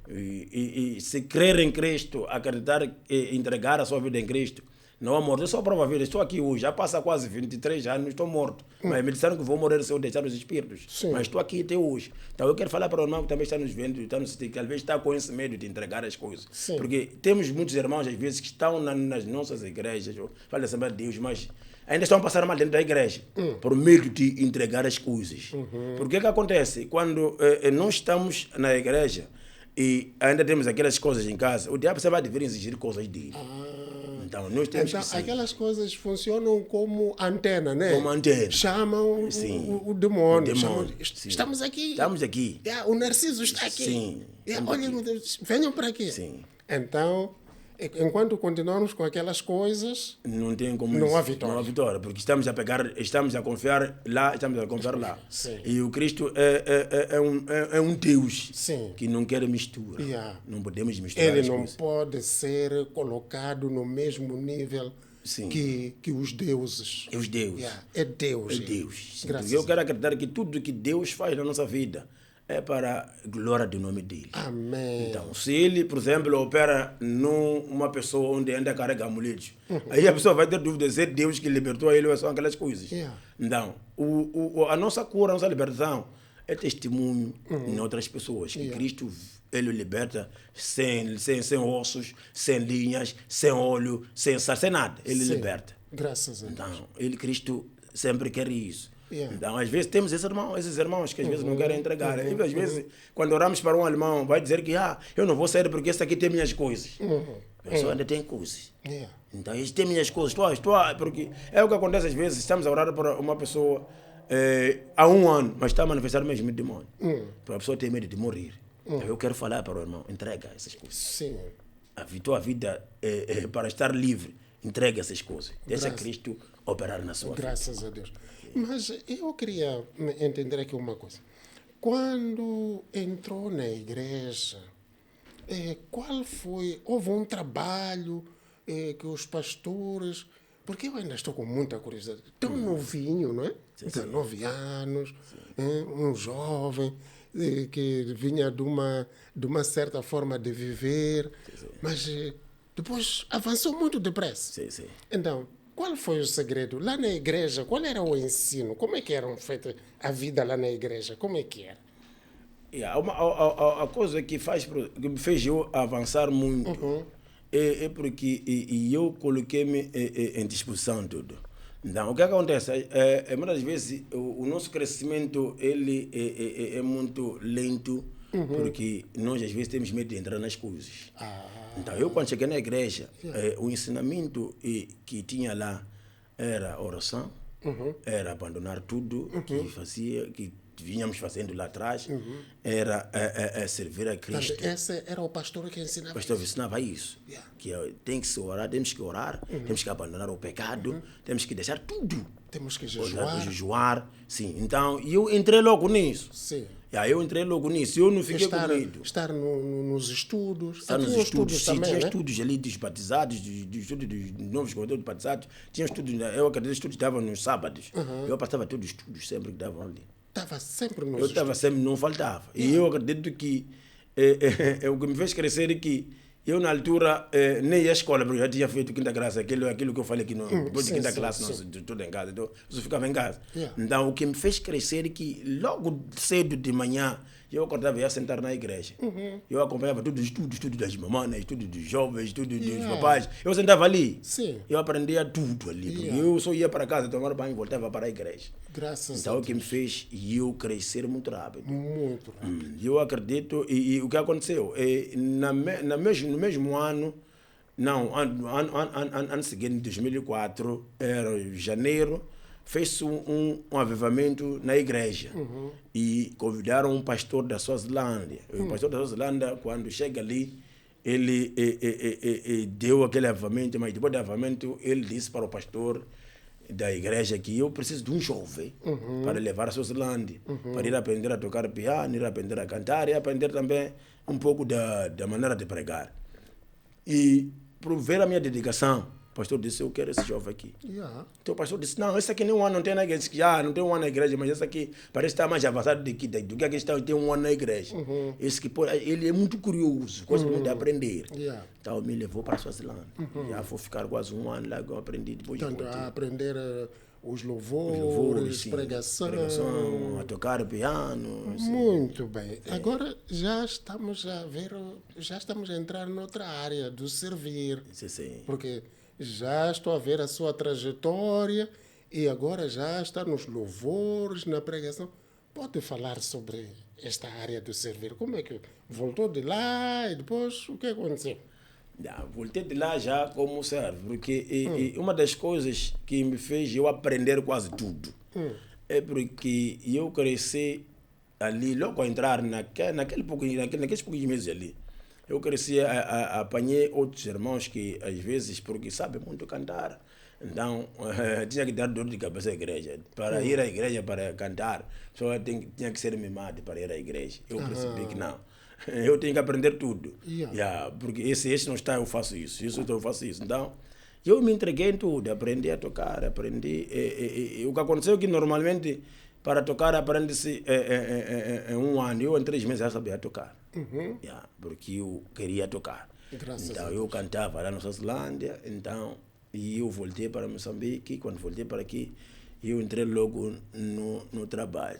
E se crer em Cristo, acreditar e entregar a sua vida em Cristo, não há morte. Eu sou a prova viva. Estou aqui hoje. Já passa quase 23 anos, estou morto. Mas me disseram que vou morrer se eu deixar os espíritos. Sim. Mas estou aqui até hoje. Então eu quero falar para o irmão que também está nos vendo, está nos assistindo, que às vezes está com esse medo de entregar as coisas. Sim. Porque temos muitos irmãos, às vezes, que estão nas nossas igrejas, fala Assembleia de Deus, mas ainda estão a passar mal dentro da igreja, por medo de entregar as coisas. Porque o que acontece? Quando nós estamos na igreja e ainda temos aquelas coisas em casa, o diabo sempre vai dever exigir coisas dele. Então, nós temos Então, que sim. aquelas coisas funcionam como antena, né? Como antena. Chamam Sim. o demônio. O demônio, Sim. sim. Estamos aqui. Estamos aqui. O Narciso está aqui. Sim. Olha, venham para aqui. Sim. Então, enquanto continuamos com aquelas coisas, Não tem como Não há isso. vitória. Não há vitória, porque estamos a confiar lá, estamos a confiar lá. Sim. E o Cristo é um Deus Sim. que não quer mistura. Yeah. Não podemos misturar ele as não coisas. pode ser colocado no mesmo nível Sim. que os deuses. É os deuses. Yeah. É Deus. É Deus. Sim, Graças porque eu quero acreditar que tudo que Deus faz na nossa vida é para a glória do nome dele. Amém. Então, se ele, por exemplo, opera numa pessoa onde ainda carrega amuletos, aí a pessoa vai ter dúvida se é Deus que libertou ele ou são aquelas coisas. Yeah. Então, a nossa cura, a nossa libertação é testemunho em outras pessoas. Que Cristo, ele liberta sem ossos, sem linhas, sem óleo, sem sal, sem nada. Ele Sim. liberta. Graças a Deus. Então, Cristo sempre quer isso. Yeah. Então, às vezes temos esses irmãos que às vezes não querem entregar. E às vezes, quando oramos para um alemão, vai dizer que eu não vou sair porque esse aqui tem minhas coisas. A pessoa ainda tem coisas. Yeah. Então, este tem minhas coisas. Porque é o que acontece às vezes, estamos a orar para uma pessoa há 1 ano, mas está a manifestar mesmo medo de demônio. Para a pessoa ter medo de morrer. Então, eu quero falar para o irmão, entrega essas coisas. Sim. A tua vida para estar livre, entrega essas coisas. Deixa Graças. Cristo operar na sua vida. Graças a Deus. Mas eu queria entender aqui uma coisa. Quando entrou na igreja, qual foi? Houve um trabalho que os pastores... Porque eu ainda estou com muita curiosidade. Tão novinho, não é? 19 anos, um jovem que vinha de uma certa forma de viver, mas depois avançou muito depressa. Sim, sim. Então, qual foi o segredo? Lá na igreja, qual era o ensino? Como é que era feita a vida lá na igreja? Como é que era? A coisa que me fez eu avançar muito é porque eu coloquei-me em disposição tudo. Então, o que acontece? Muitas vezes o nosso crescimento ele é muito lento, porque nós às vezes temos medo de entrar nas coisas. Então, eu quando cheguei na igreja, o ensinamento que tinha lá era oração, era abandonar tudo que fazia, que vínhamos fazendo lá atrás era servir a Cristo. Portanto, esse era o pastor que ensinava. O pastor ensinava isso. Yeah. Que tem que se orar, temos que orar, temos que abandonar o pecado, temos que deixar tudo. Temos que Jejuar. jejuar. Sim. Então, eu entrei logo nisso. Sim. Eu entrei logo nisso. Eu não fiquei com medo. Estar nos estudos. Estar nos estudos, sim, também, tinha né? estudos ali dos batizados, dos estudos dos novos convertidos batizados. Tinha estudos, eu acredito que os estudos estavam nos sábados. Eu passava todos os estudos sempre que estavam ali. Estava sempre nos Eu estava sempre, não faltava. E eu acredito que o que me fez crescer é que eu, na altura, nem ia à escola, porque eu já tinha feito quinta classe, aquilo que eu falei que depois de quinta classe, tudo em casa, então eu só ficava em casa. Yeah. Então, o que me fez crescer é que logo cedo de manhã, eu acordava e ia sentar na igreja. Eu acompanhava todos os estudos, estudo das mamães, estudo dos jovens, estudo dos papais. Eu sentava ali. Sim. Eu aprendia tudo ali, porque eu só ia para casa, tomar banho e voltava para a igreja. Graças Então, a o Deus. que me fez eu crescer muito rápido. Muito rápido. Eu acredito, e o que aconteceu? No mesmo ano, não, ano seguinte, 2004, era janeiro, fez-se um avivamento na igreja. E convidaram um pastor da Suazilândia. O pastor da Suazilândia, quando chega ali, ele deu aquele avivamento, mas depois do avivamento, ele disse para o pastor da igreja que eu preciso de um jovem para levar a Suazilândia, para ir aprender a tocar piano, ir aprender a cantar e aprender também um pouco da maneira de pregar. E por ver a minha dedicação, o pastor disse, eu quero esse jovem aqui. Yeah. Então o pastor disse, não, esse aqui nem um ano não tem na igreja. Não tem um ano na igreja, mas esse aqui parece estar mais avançado do que aquele que tem um ano na igreja. Esse que, ele é muito curioso, gosta muito de aprender. Yeah. Então me levou para a Suazilândia. Já vou ficar quase um ano lá que eu aprendi. Depois Portanto, a aprender os louvores, louvores, sim, pregação. a tocar piano. Sim. Muito bem. Agora já estamos a entrar noutra área do servir. Sim. Porque já estou a ver a sua trajetória e agora já está nos louvores, na pregação. Pode falar sobre esta área do servir? Como é que voltou de lá e depois o que aconteceu? Voltei de lá já como serve, porque uma das coisas que me fez eu aprender quase tudo é porque eu cresci ali, logo a entrar naqueles pouquinhos meses ali. Eu cresci, apanhei outros irmãos que às vezes, porque sabem muito cantar, então tinha que dar dor de cabeça à igreja. Para ir à igreja para cantar, só tinha que ser mimado para ir à igreja. Eu percebi que não. Eu tenho que aprender tudo. Porque esse não está, eu faço isso. Eu faço isso. Então, eu me entreguei em tudo. Aprendi a tocar, aprendi. O que aconteceu é que normalmente, para tocar, aprende-se em um ano. Eu, em 3 meses, já sabia tocar. Porque eu queria tocar. Então, eu cantava lá na Suazilândia. Então, e eu voltei para Moçambique. Quando voltei para aqui, eu entrei logo no trabalho.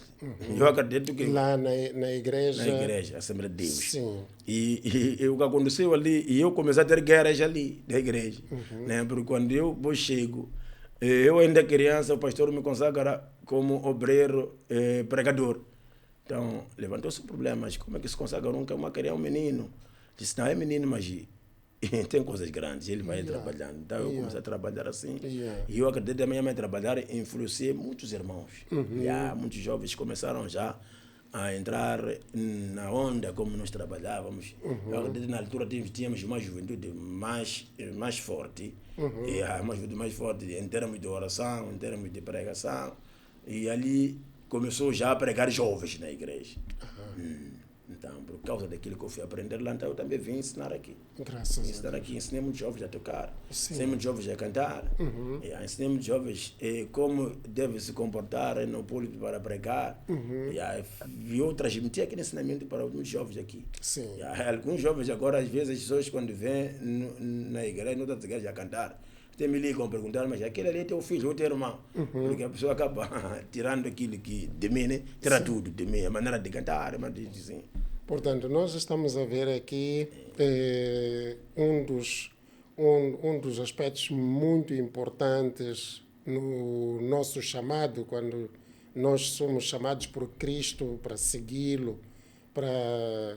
Eu acredito que... Lá na igreja... Na igreja, Assembleia de Deus. Sim. E o que aconteceu ali, e eu comecei a ter guerras ali, da igreja. Né? Porque quando eu chego, eu ainda criança, o pastor me consagra como obreiro pregador. Então, levantou-se um problema, mas como é que se consagra uma criança, um menino? Disse, não, é menino, mas tem coisas grandes, ele vai trabalhando. Então eu comecei a trabalhar assim. E eu acredito que a minha mãe trabalhar influenciei muitos irmãos. Muitos jovens começaram já a entrar na onda como nós trabalhávamos. Eu acredito que na altura tínhamos uma juventude mais forte. Uma juventude mais forte em termos de oração, em termos de pregação. E ali começou já a pregar jovens na igreja. Então, por causa daquilo que eu fui aprender lá, então eu também vim ensinar aqui. Graças a Deus. Ensinei muitos jovens a tocar, Sim. ensinei muitos jovens a cantar, ensinei muitos jovens como devem se comportar no público para pregar. E eu transmiti aquele ensinamento para muitos jovens aqui. Sim. Alguns jovens agora, às vezes, as pessoas quando vêm na igreja, não outras igrejas a cantar, até me ligam perguntar, mas aquele ali é teu filho ou teu irmão? Porque a pessoa acaba tirando aquilo que de mim, né? Tira tudo de mim, a maneira de cantar, mas assim. Portanto, nós estamos a ver aqui um dos aspectos muito importantes no nosso chamado, quando nós somos chamados por Cristo para segui-lo, para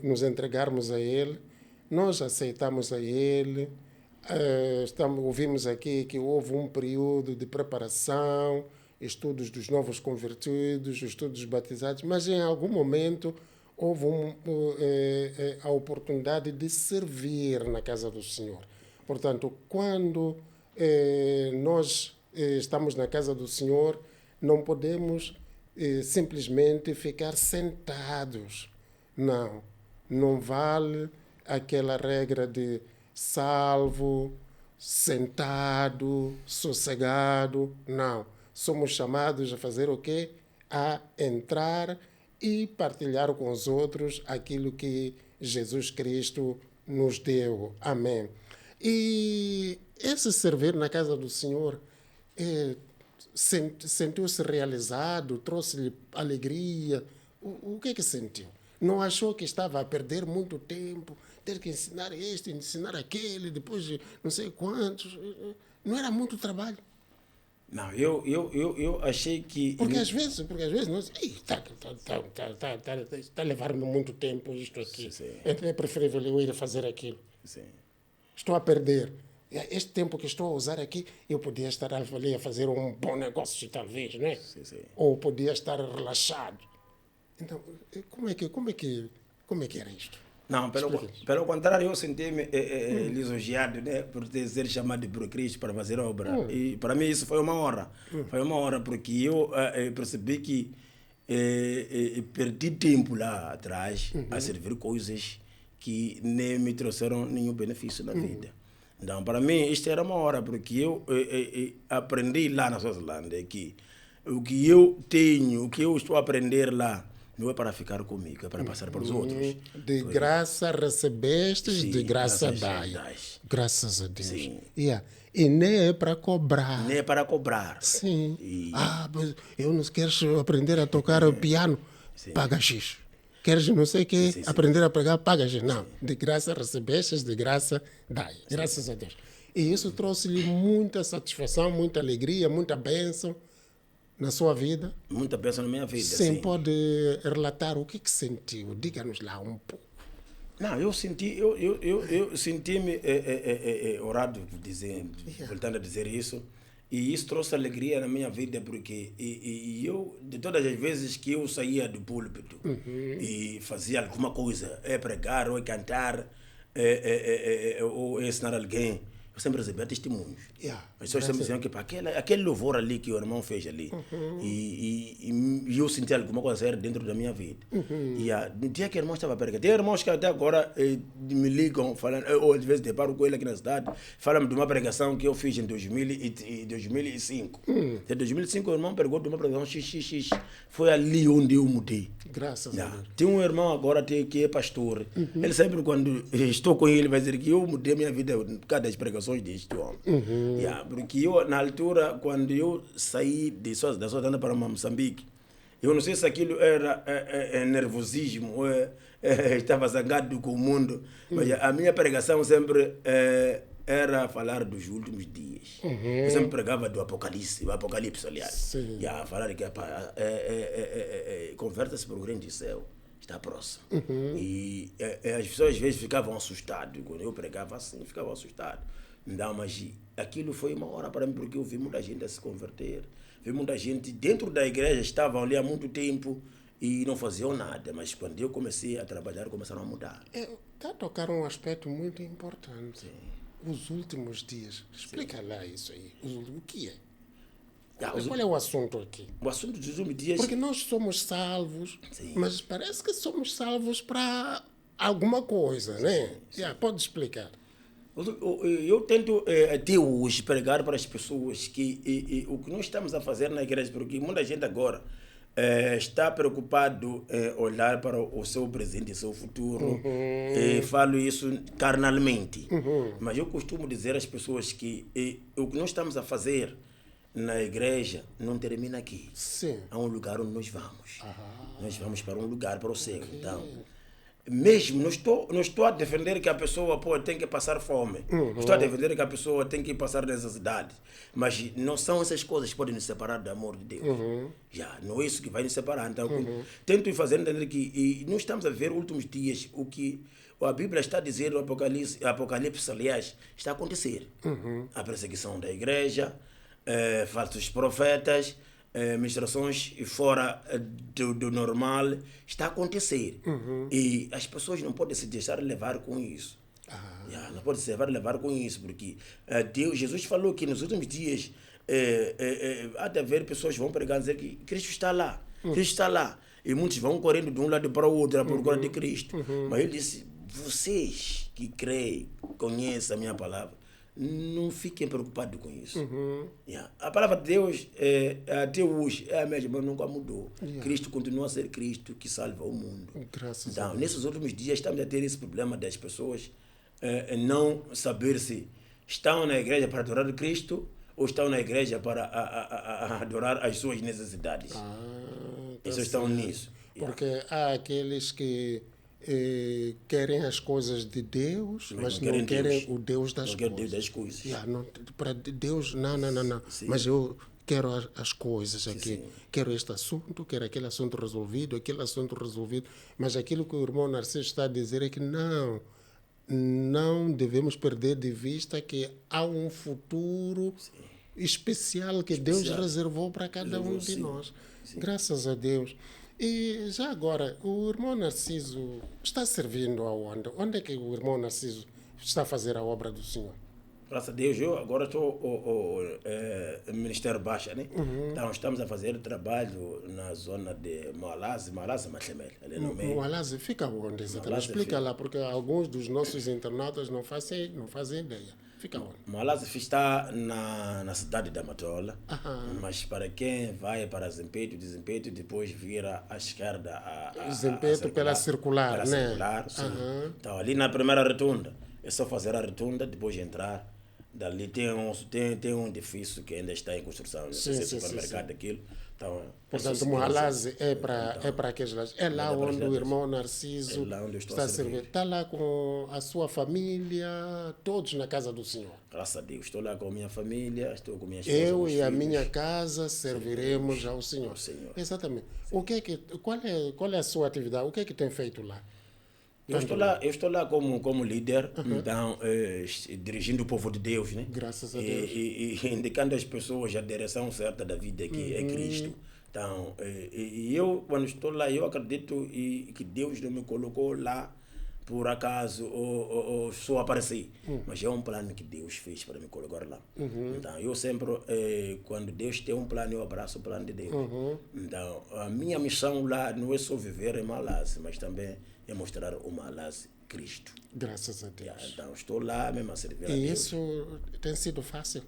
nos entregarmos a Ele, nós aceitamos a Ele. Ouvimos aqui que houve um período de preparação, estudos dos novos convertidos, estudos batizados, mas em algum momento houve a oportunidade de servir na casa do Senhor. Portanto, quando nós estamos na casa do Senhor, não podemos simplesmente ficar sentados. Não vale aquela regra de salvo, sentado, sossegado. Não. Somos chamados a fazer o quê? A entrar e partilhar com os outros aquilo que Jesus Cristo nos deu. Amém. E esse servir na casa do Senhor sentiu-se realizado, trouxe-lhe alegria. O que é que sentiu? Não achou que estava a perder muito tempo, ter que ensinar este, ensinar aquele, depois de não sei quantos? Não era muito trabalho? Não, eu achei que... Porque às vezes nós... Está a levar-me muito tempo isto aqui. Sim. Então é preferível eu ir fazer aquilo. Sim. Estou a perder. Este tempo que estou a usar aqui, eu podia estar ali a fazer um bom negócio, talvez, não é? Sim. Ou podia estar relaxado. Então, como é que era isto? Não, pelo contrário, eu senti-me lisonjeado, né, por ter sido chamado por Cristo para fazer obra. E para mim isso foi uma honra. Foi uma honra porque eu percebi que perdi tempo lá atrás a servir coisas que nem me trouxeram nenhum benefício na vida. Então, para mim, isto era uma hora, porque eu aprendi lá na Suazilândia que o que eu tenho, o que eu estou a aprender lá, não é para ficar comigo, é para passar para os outros. De graça recebestes, Sim, de graça graças dai. Graças a Deus. Sim. Yeah. E nem é para cobrar. Nem é para cobrar. Sim. E... Mas eu não queres aprender a tocar o piano? Sim. Paga X. Queres não sei o quê, aprender a pegar, paga X. Não, de graça recebestes, de graça dai. Graças a Deus. E isso trouxe-lhe muita satisfação, muita alegria, muita bênção na sua vida. Muita bênção na minha vida. Sim, pode relatar o que sentiu. Diga-nos lá um pouco. Não, eu senti-me orado, voltando a dizer isso. E isso trouxe alegria na minha vida, porque eu, de todas as vezes que eu saía do púlpito e fazia alguma coisa, pregar, ou cantar, ou ensinar alguém, eu sempre recebia testemunhos. As pessoas sempre diziam que aquele louvor ali que o irmão fez ali, e eu senti alguma coisa séria dentro da minha vida. E no dia que o irmão estava pregando, tem irmãos que até agora me ligam, falando, ou às vezes deparo com ele aqui na cidade, falam de uma pregação que eu fiz em 2005. Em 2005 o irmão pregou de uma pregação XXX. Foi ali onde eu mudei. Graças a Deus. Tem um irmão agora que é pastor. Ele sempre, quando estou com ele, vai dizer que eu mudei minha vida por causa das pregações deste homem. Porque eu, na altura, quando eu saí da Suazilândia para Moçambique, eu não sei se aquilo era nervosismo ou estava zangado com o mundo, mas a minha pregação sempre era falar dos últimos dias. Eu sempre pregava do Apocalipse, aliás. Falar que converta-se para o grande céu, está próximo. E as pessoas às vezes ficavam assustadas, quando eu pregava assim, ficavam assustadas. Não, mas aquilo foi uma hora para mim, porque eu vi muita gente a se converter. Vi muita gente dentro da igreja, estavam ali há muito tempo e não faziam nada. Mas quando eu comecei a trabalhar, começaram a mudar. Está a tocar um aspecto muito importante. Os últimos dias. Explica lá isso aí. O que é? Qual é o assunto aqui? O assunto dos últimos dias... Porque nós somos salvos, mas parece que somos salvos para alguma coisa, né? Pode explicar. Eu tento até hoje pregar para as pessoas que o que nós estamos a fazer na igreja, porque muita gente agora está preocupado em olhar para o seu presente e seu futuro. Falo isso carnalmente. Mas eu costumo dizer às pessoas que o que nós estamos a fazer na igreja não termina aqui. Há um lugar onde nós vamos. Nós vamos para um lugar, para o céu. Então, mesmo, não estou a defender que a pessoa tem que passar fome. Estou a defender que a pessoa tem que passar necessidade. Mas não são essas coisas que podem nos separar do amor de Deus. Não é isso que vai nos separar. Então, tento fazer entender que nós estamos a viver últimos dias, o que a Bíblia está dizendo, o Apocalipse, aliás, está a acontecer. A perseguição da igreja, falsos profetas, ministrações fora do normal está a acontecer. E as pessoas não podem se deixar levar com isso. Não podem se deixar levar com isso, porque Jesus falou que nos últimos dias há de haver pessoas que vão pregar e dizer que Cristo está lá, Cristo está lá. E muitos vão correndo de um lado para o outro à procura de Cristo. Mas ele disse, vocês que creem, conhecem a minha palavra, não fiquem preocupados com isso. A palavra de Deus até hoje é a mesma, nunca mudou. Cristo continua a ser Cristo que salva o mundo. Então, nesses últimos dias estamos a ter esse problema das pessoas não saber se estão na igreja para adorar Cristo ou estão na igreja para adorar as suas necessidades. Eles estão nisso. Porque há aqueles que querem as coisas de Deus, mas não querem o Deus das coisas. Para Deus, não. Sim. Mas eu quero as coisas aqui. Sim. Quero este assunto, quero aquele assunto resolvido, aquele assunto resolvido. Mas aquilo que o irmão Narciso está a dizer é que não devemos perder de vista que há um futuro especial que Deus reservou para cada um de nós. Sim. Graças a Deus. E já agora, o irmão Narciso está servindo aonde? Onde é que o irmão Narciso está a fazer a obra do Senhor? Graças a Deus, eu agora estou no Ministério Baixa, né? Então estamos a fazer trabalho na zona de Malazi, Machemel. Malazi fica onde? Explica lá, porque alguns dos nossos internautas não fazem ideia. Fica onde? Malazi está na cidade da Matola, mas para quem vai para Zempeto, de Zempeto depois vira à esquerda Zempeto pela circular, né? Circular, sim. Então ali na primeira rotunda, é só fazer a rotunda, depois entrar. Dali tem um edifício que ainda está em construção, não sei se é supermercado aquilo. Então, portanto, Malazi é para aqueles lados. É lá onde o irmão Narciso está a servir. Está lá com a sua família, todos na casa do Senhor. Graças a Deus, estou lá com a minha família, estou com minha esposa. Eu e a minha casa serviremos ao Senhor. Exatamente. Qual é a sua atividade? O que é que tem feito lá? Eu estou lá como líder, então, dirigindo o povo de Deus, né? Graças a Deus. E indicando às pessoas a direção certa da vida, que é Cristo. Então, eu, quando estou lá, eu acredito que Deus não me colocou lá por acaso ou só apareci. Mas é um plano que Deus fez para me colocar lá. Então, eu sempre, quando Deus tem um plano, eu abraço o plano de Deus. Então, a minha missão lá não é só viver em Malazi, mas também é mostrar o Malazi Cristo. Graças a Deus. Então, estou lá mesmo a servir a Deus. E isso tem sido fácil?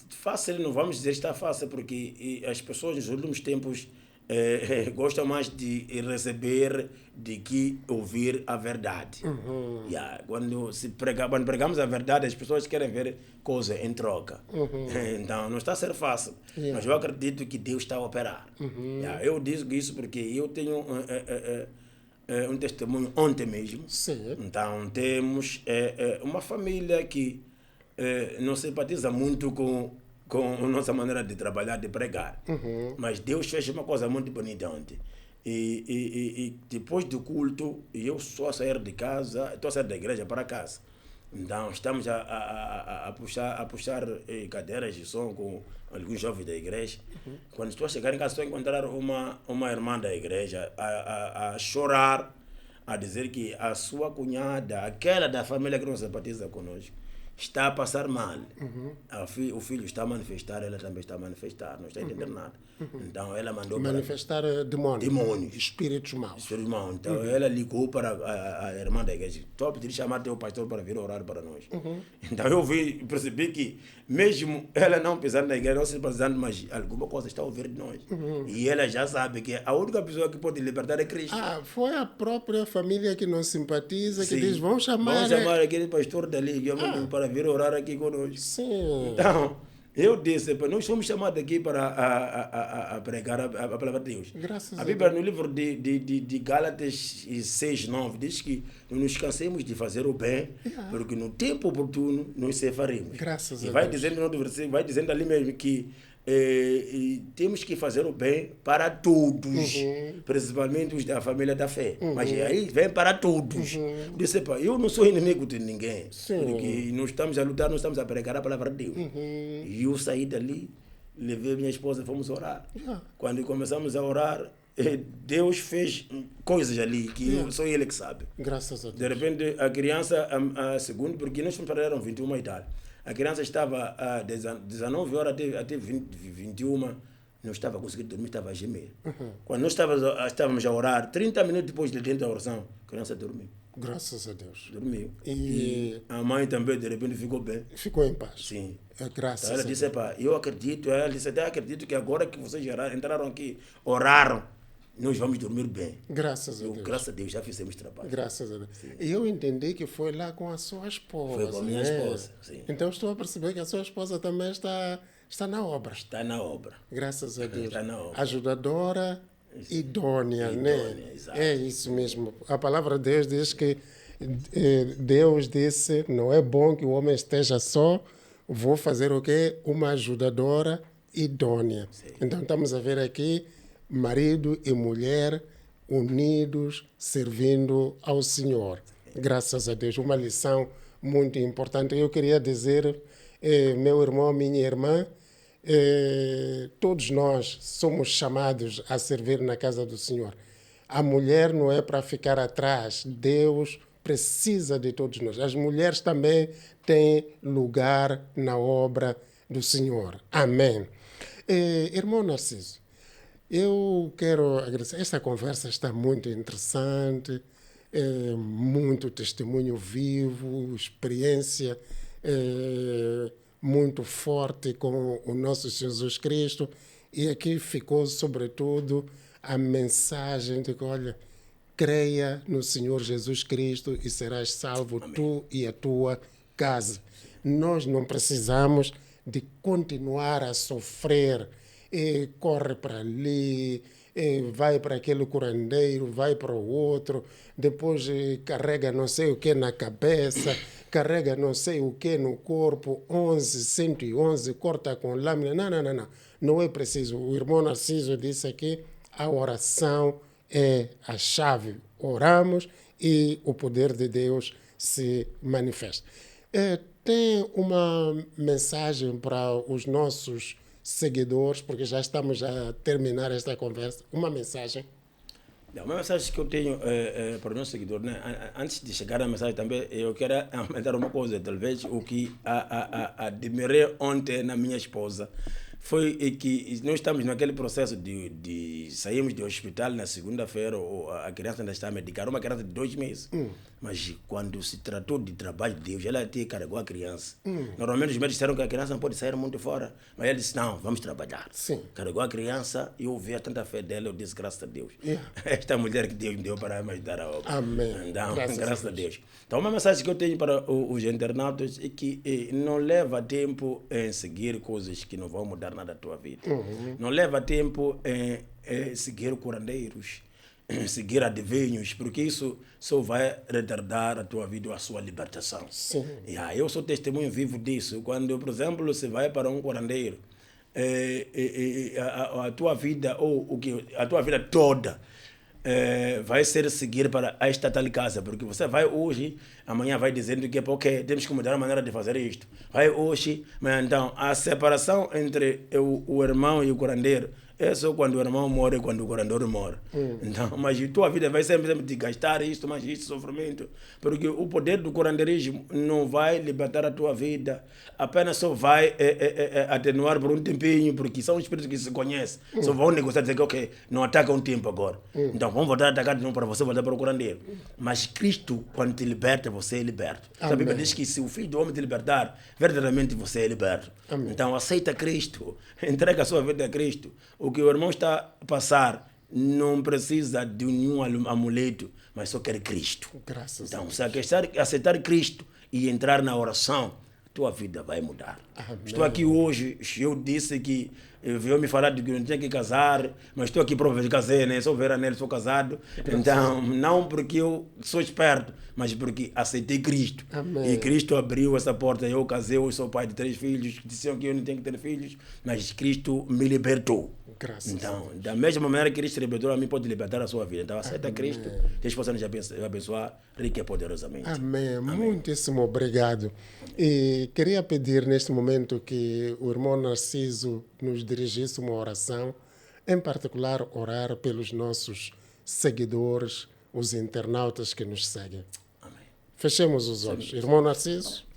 Fácil, não vamos dizer que está fácil, porque as pessoas nos últimos tempos gostam mais de receber do que ouvir a verdade. Quando pregamos a verdade, as pessoas querem ver coisa em troca. Então, não está a ser fácil. Mas eu acredito que Deus está a operar. Eu digo isso porque eu tenho um testemunho ontem mesmo. Sim. Então, temos uma família que não simpatiza muito com a nossa maneira de trabalhar, de pregar. Mas Deus fez uma coisa muito bonita ontem. E depois do culto, eu estou a sair de casa, estou a sair da igreja para casa. Então, estamos a puxar cadeiras de som com alguns jovens da igreja. Quando estou a chegar em casa, estou a encontrar uma irmã da igreja a chorar, a dizer que a sua cunhada, aquela da família que não simpatiza conosco, está a passar mal. O filho está a manifestar, ela também está a manifestar, não está a entender nada. Então ela mandou manifestar demônios, espíritos maus. Então ela ligou para a irmã da igreja, estou a pedir chamar teu pastor para vir orar para nós. Então eu percebi que mesmo ela não pisando na igreja, não se precisando, mas alguma coisa está a ouvir de nós. E ela já sabe que a única pessoa que pode libertar é Cristo. Foi a própria família que não simpatiza, que diz, vamos chamar aquele pastor dali para vir orar aqui conosco. Sim. Então, eu disse, nós somos chamados aqui para pregar a palavra de Deus. Graças a Bíblia, no livro de Gálatas 6:9, diz que não nos cansemos de fazer o bem, porque no tempo oportuno nós se faremos. Graças a Deus. Vai dizendo no outro versículo, vai dizendo ali mesmo que temos que fazer o bem para todos, principalmente os da família da fé. Mas aí vem para todos. Disse, eu não sou inimigo de ninguém, porque nós estamos a lutar, nós estamos a pregar a palavra de Deus. E eu saí dali levei minha esposa, fomos orar. Yeah. Quando começamos a orar, Deus fez coisas ali que só Ele que sabe. Graças a Deus. De repente, a criança, segundo, porque nós fomos para eram 21 e tal. A criança estava a 19 horas até 21, não estava conseguindo dormir, estava a gemer. Quando nós estávamos a orar, 30 minutos depois de dentro da oração, a criança dormiu. Graças a Deus. Dormiu. E E a mãe também, de repente, ficou bem. ficou em paz. Sim. Graças Então ela a disse, Deus. "Epá, eu acredito, ela disse, até acredito que agora que vocês entraram aqui, oraram, nós vamos dormir bem. Graças a Eu, Deus. graças a Deus, já fizemos trabalho. Graças a Deus. E eu entendi que foi lá com a sua esposa. Foi com a minha né? esposa, sim. Então estou a perceber que a sua esposa também está na obra. Está na obra. Graças a Deus. Está na obra. Ajudadora, idônea, né? Idônea, exato. É isso mesmo. A palavra de Deus diz que Deus disse, não é bom que o homem esteja só, vou fazer o quê? Uma ajudadora idônea. Então estamos a ver aqui marido e mulher unidos, servindo ao Senhor. Graças a Deus. Uma lição muito importante. Eu queria dizer, meu irmão, minha irmã, todos nós somos chamados a servir na casa do Senhor. A mulher não é para ficar atrás. Deus precisa de todos nós. As mulheres também têm lugar na obra do Senhor. Amém. Irmão Narciso, eu quero agradecer. Esta conversa está muito interessante, muito testemunho vivo, experiência muito forte com o nosso Jesus Cristo. E aqui ficou, sobretudo, a mensagem de que, olha, creia no Senhor Jesus Cristo e serás salvo. Amém. Tu e a tua casa. Nós não precisamos de continuar a sofrer. Corre para ali, vai para aquele curandeiro, vai para o outro, depois carrega não sei o que na cabeça, carrega não sei o que no corpo, 111, corta com lâmina. Não. Não é preciso. O irmão Narciso disse aqui, a oração é a chave. Oramos e o poder de Deus se manifesta. Tem uma mensagem para os nossos seguidores, porque já estamos a terminar esta conversa. Uma mensagem. Uma mensagem que eu tenho para o nosso seguidor, né? Antes de chegar à mensagem também, eu quero aumentar uma coisa, talvez o que admirei ontem na minha esposa foi que nós estamos naquele processo de saímos do hospital na segunda-feira, a criança ainda está a medicar, uma criança de 2 meses. Mas quando se tratou de trabalho de Deus, ela até carregou a criança. Normalmente os médicos disseram que a criança não pode sair muito fora, mas ela disse, não, vamos trabalhar. Sim. Carregou a criança e eu vi a tanta fé dela, eu disse, graças a Deus. Esta mulher que Deus me deu para me ajudar a obra. Amém. Então, graças a Deus. Então, uma mensagem que eu tenho para os internautas é que não leva tempo em seguir coisas que não vão mudar nada da tua vida. Não leva tempo em seguir curandeiros, seguir adivinhos, porque isso só vai retardar a tua vida, a sua libertação. Sim. Eu sou testemunho vivo disso. Quando, por exemplo, você vai para um curandeiro, a tua vida, a tua vida toda, vai ser seguir para esta tal casa, porque você vai hoje, amanhã vai dizendo que ok, temos que mudar a maneira de fazer isto. Vai hoje, mas então a separação entre o irmão e o curandeiro é só quando o irmão morre e quando o curandeiro morre. Então, mas a tua vida vai sempre de gastar isto, mas isto, sofrimento, porque o poder do curandeirismo não vai libertar a tua vida, apenas só vai atenuar por um tempinho, porque são espíritos que se conhecem, só vão negociar, dizer que ok, não ataca um tempo agora, então vamos voltar a atacar de novo para você voltar para o curandeiro. Mas Cristo, quando te liberta, você é liberto. A Bíblia diz que se o Filho do Homem te libertar, verdadeiramente você é liberto. Amém. Então aceita Cristo, entrega a sua vida a Cristo. O que o irmão está a passar não precisa de nenhum amuleto, mas só quer Cristo. Graças então, se aceitar Cristo e entrar na oração, tua vida vai mudar. Amém. Estou aqui hoje, eu disse que veio me falar de que não tinha que casar, mas estou aqui prova de casei, né? Sou Vera Nel, sou casado. Então, não porque eu sou esperto, mas porque aceitei Cristo. Amém. E Cristo abriu essa porta. Eu casei, eu sou pai de 3 filhos, que disseram que eu não tenho que ter filhos, mas Cristo me libertou. Graças Então, da mesma maneira que Cristo libertou, a mim pode libertar a sua vida. Então, aceita Cristo. Deus possa nos abençoar rica e poderosamente. Amém. Muitíssimo obrigado. E queria pedir neste momento que o irmão Narciso nos dirigisse uma oração, em particular orar pelos nossos seguidores, os internautas que nos seguem. Amém. Fechemos os olhos. Irmão Narciso.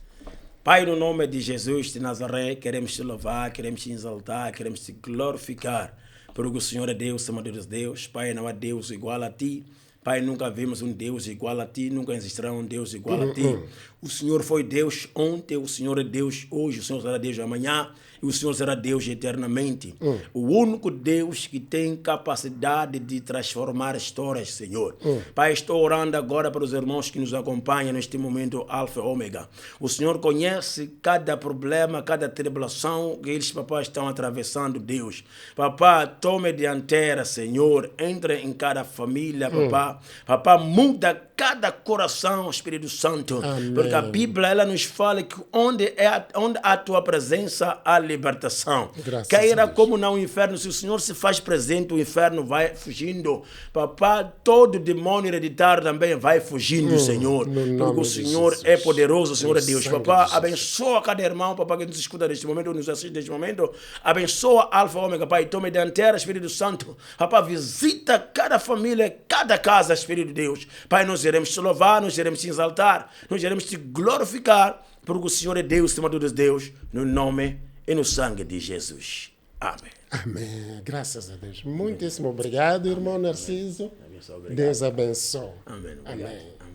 Pai, no nome de Jesus de Nazaré, queremos te louvar, queremos te exaltar, queremos te glorificar, porque o Senhor é Deus, Senhor de Deus. Pai, não há Deus igual a ti. Pai, nunca vimos um Deus igual a ti, nunca existirá um Deus igual a ti. O Senhor foi Deus ontem, o Senhor é Deus hoje, o Senhor será Deus amanhã e o Senhor será Deus eternamente. O único Deus que tem capacidade de transformar histórias, Senhor. Pai, estou orando agora para os irmãos que nos acompanham neste momento, Alfa e Ômega. O Senhor conhece cada problema, cada tribulação que eles, papai, estão atravessando, Deus. Papá, tome dianteira, Senhor, entre em cada família, papá. Papá, muda cada coração, Espírito Santo. Amém. Porque a Bíblia, ela nos fala que onde há a tua presença, há libertação. Graças Queira a Deus. como não o inferno, se o Senhor se faz presente, o inferno vai fugindo. Papá, todo demônio hereditário também vai fugindo, Senhor. no Porque nome o de Senhor Jesus. é poderoso, o Senhor é No Deus. sangue Papá, de Jesus. abençoa cada irmão, papá, que nos escuta neste momento, nos assiste neste momento. Abençoa Alfa e Ômega, Pai. Tome dianteira, Espírito Santo. Papá, visita cada família, cada casa, Espírito de Deus. Pai, nós iremos te louvar, nós iremos te exaltar, nós iremos te glorificar, porque o Senhor é Deus, Senhor de Deus, no nome e no sangue de Jesus. Amém. Amém. Graças a Deus. Muitíssimo obrigado, irmão Narciso. Obrigado. Deus abençoe. Amém. Obrigado. Amém.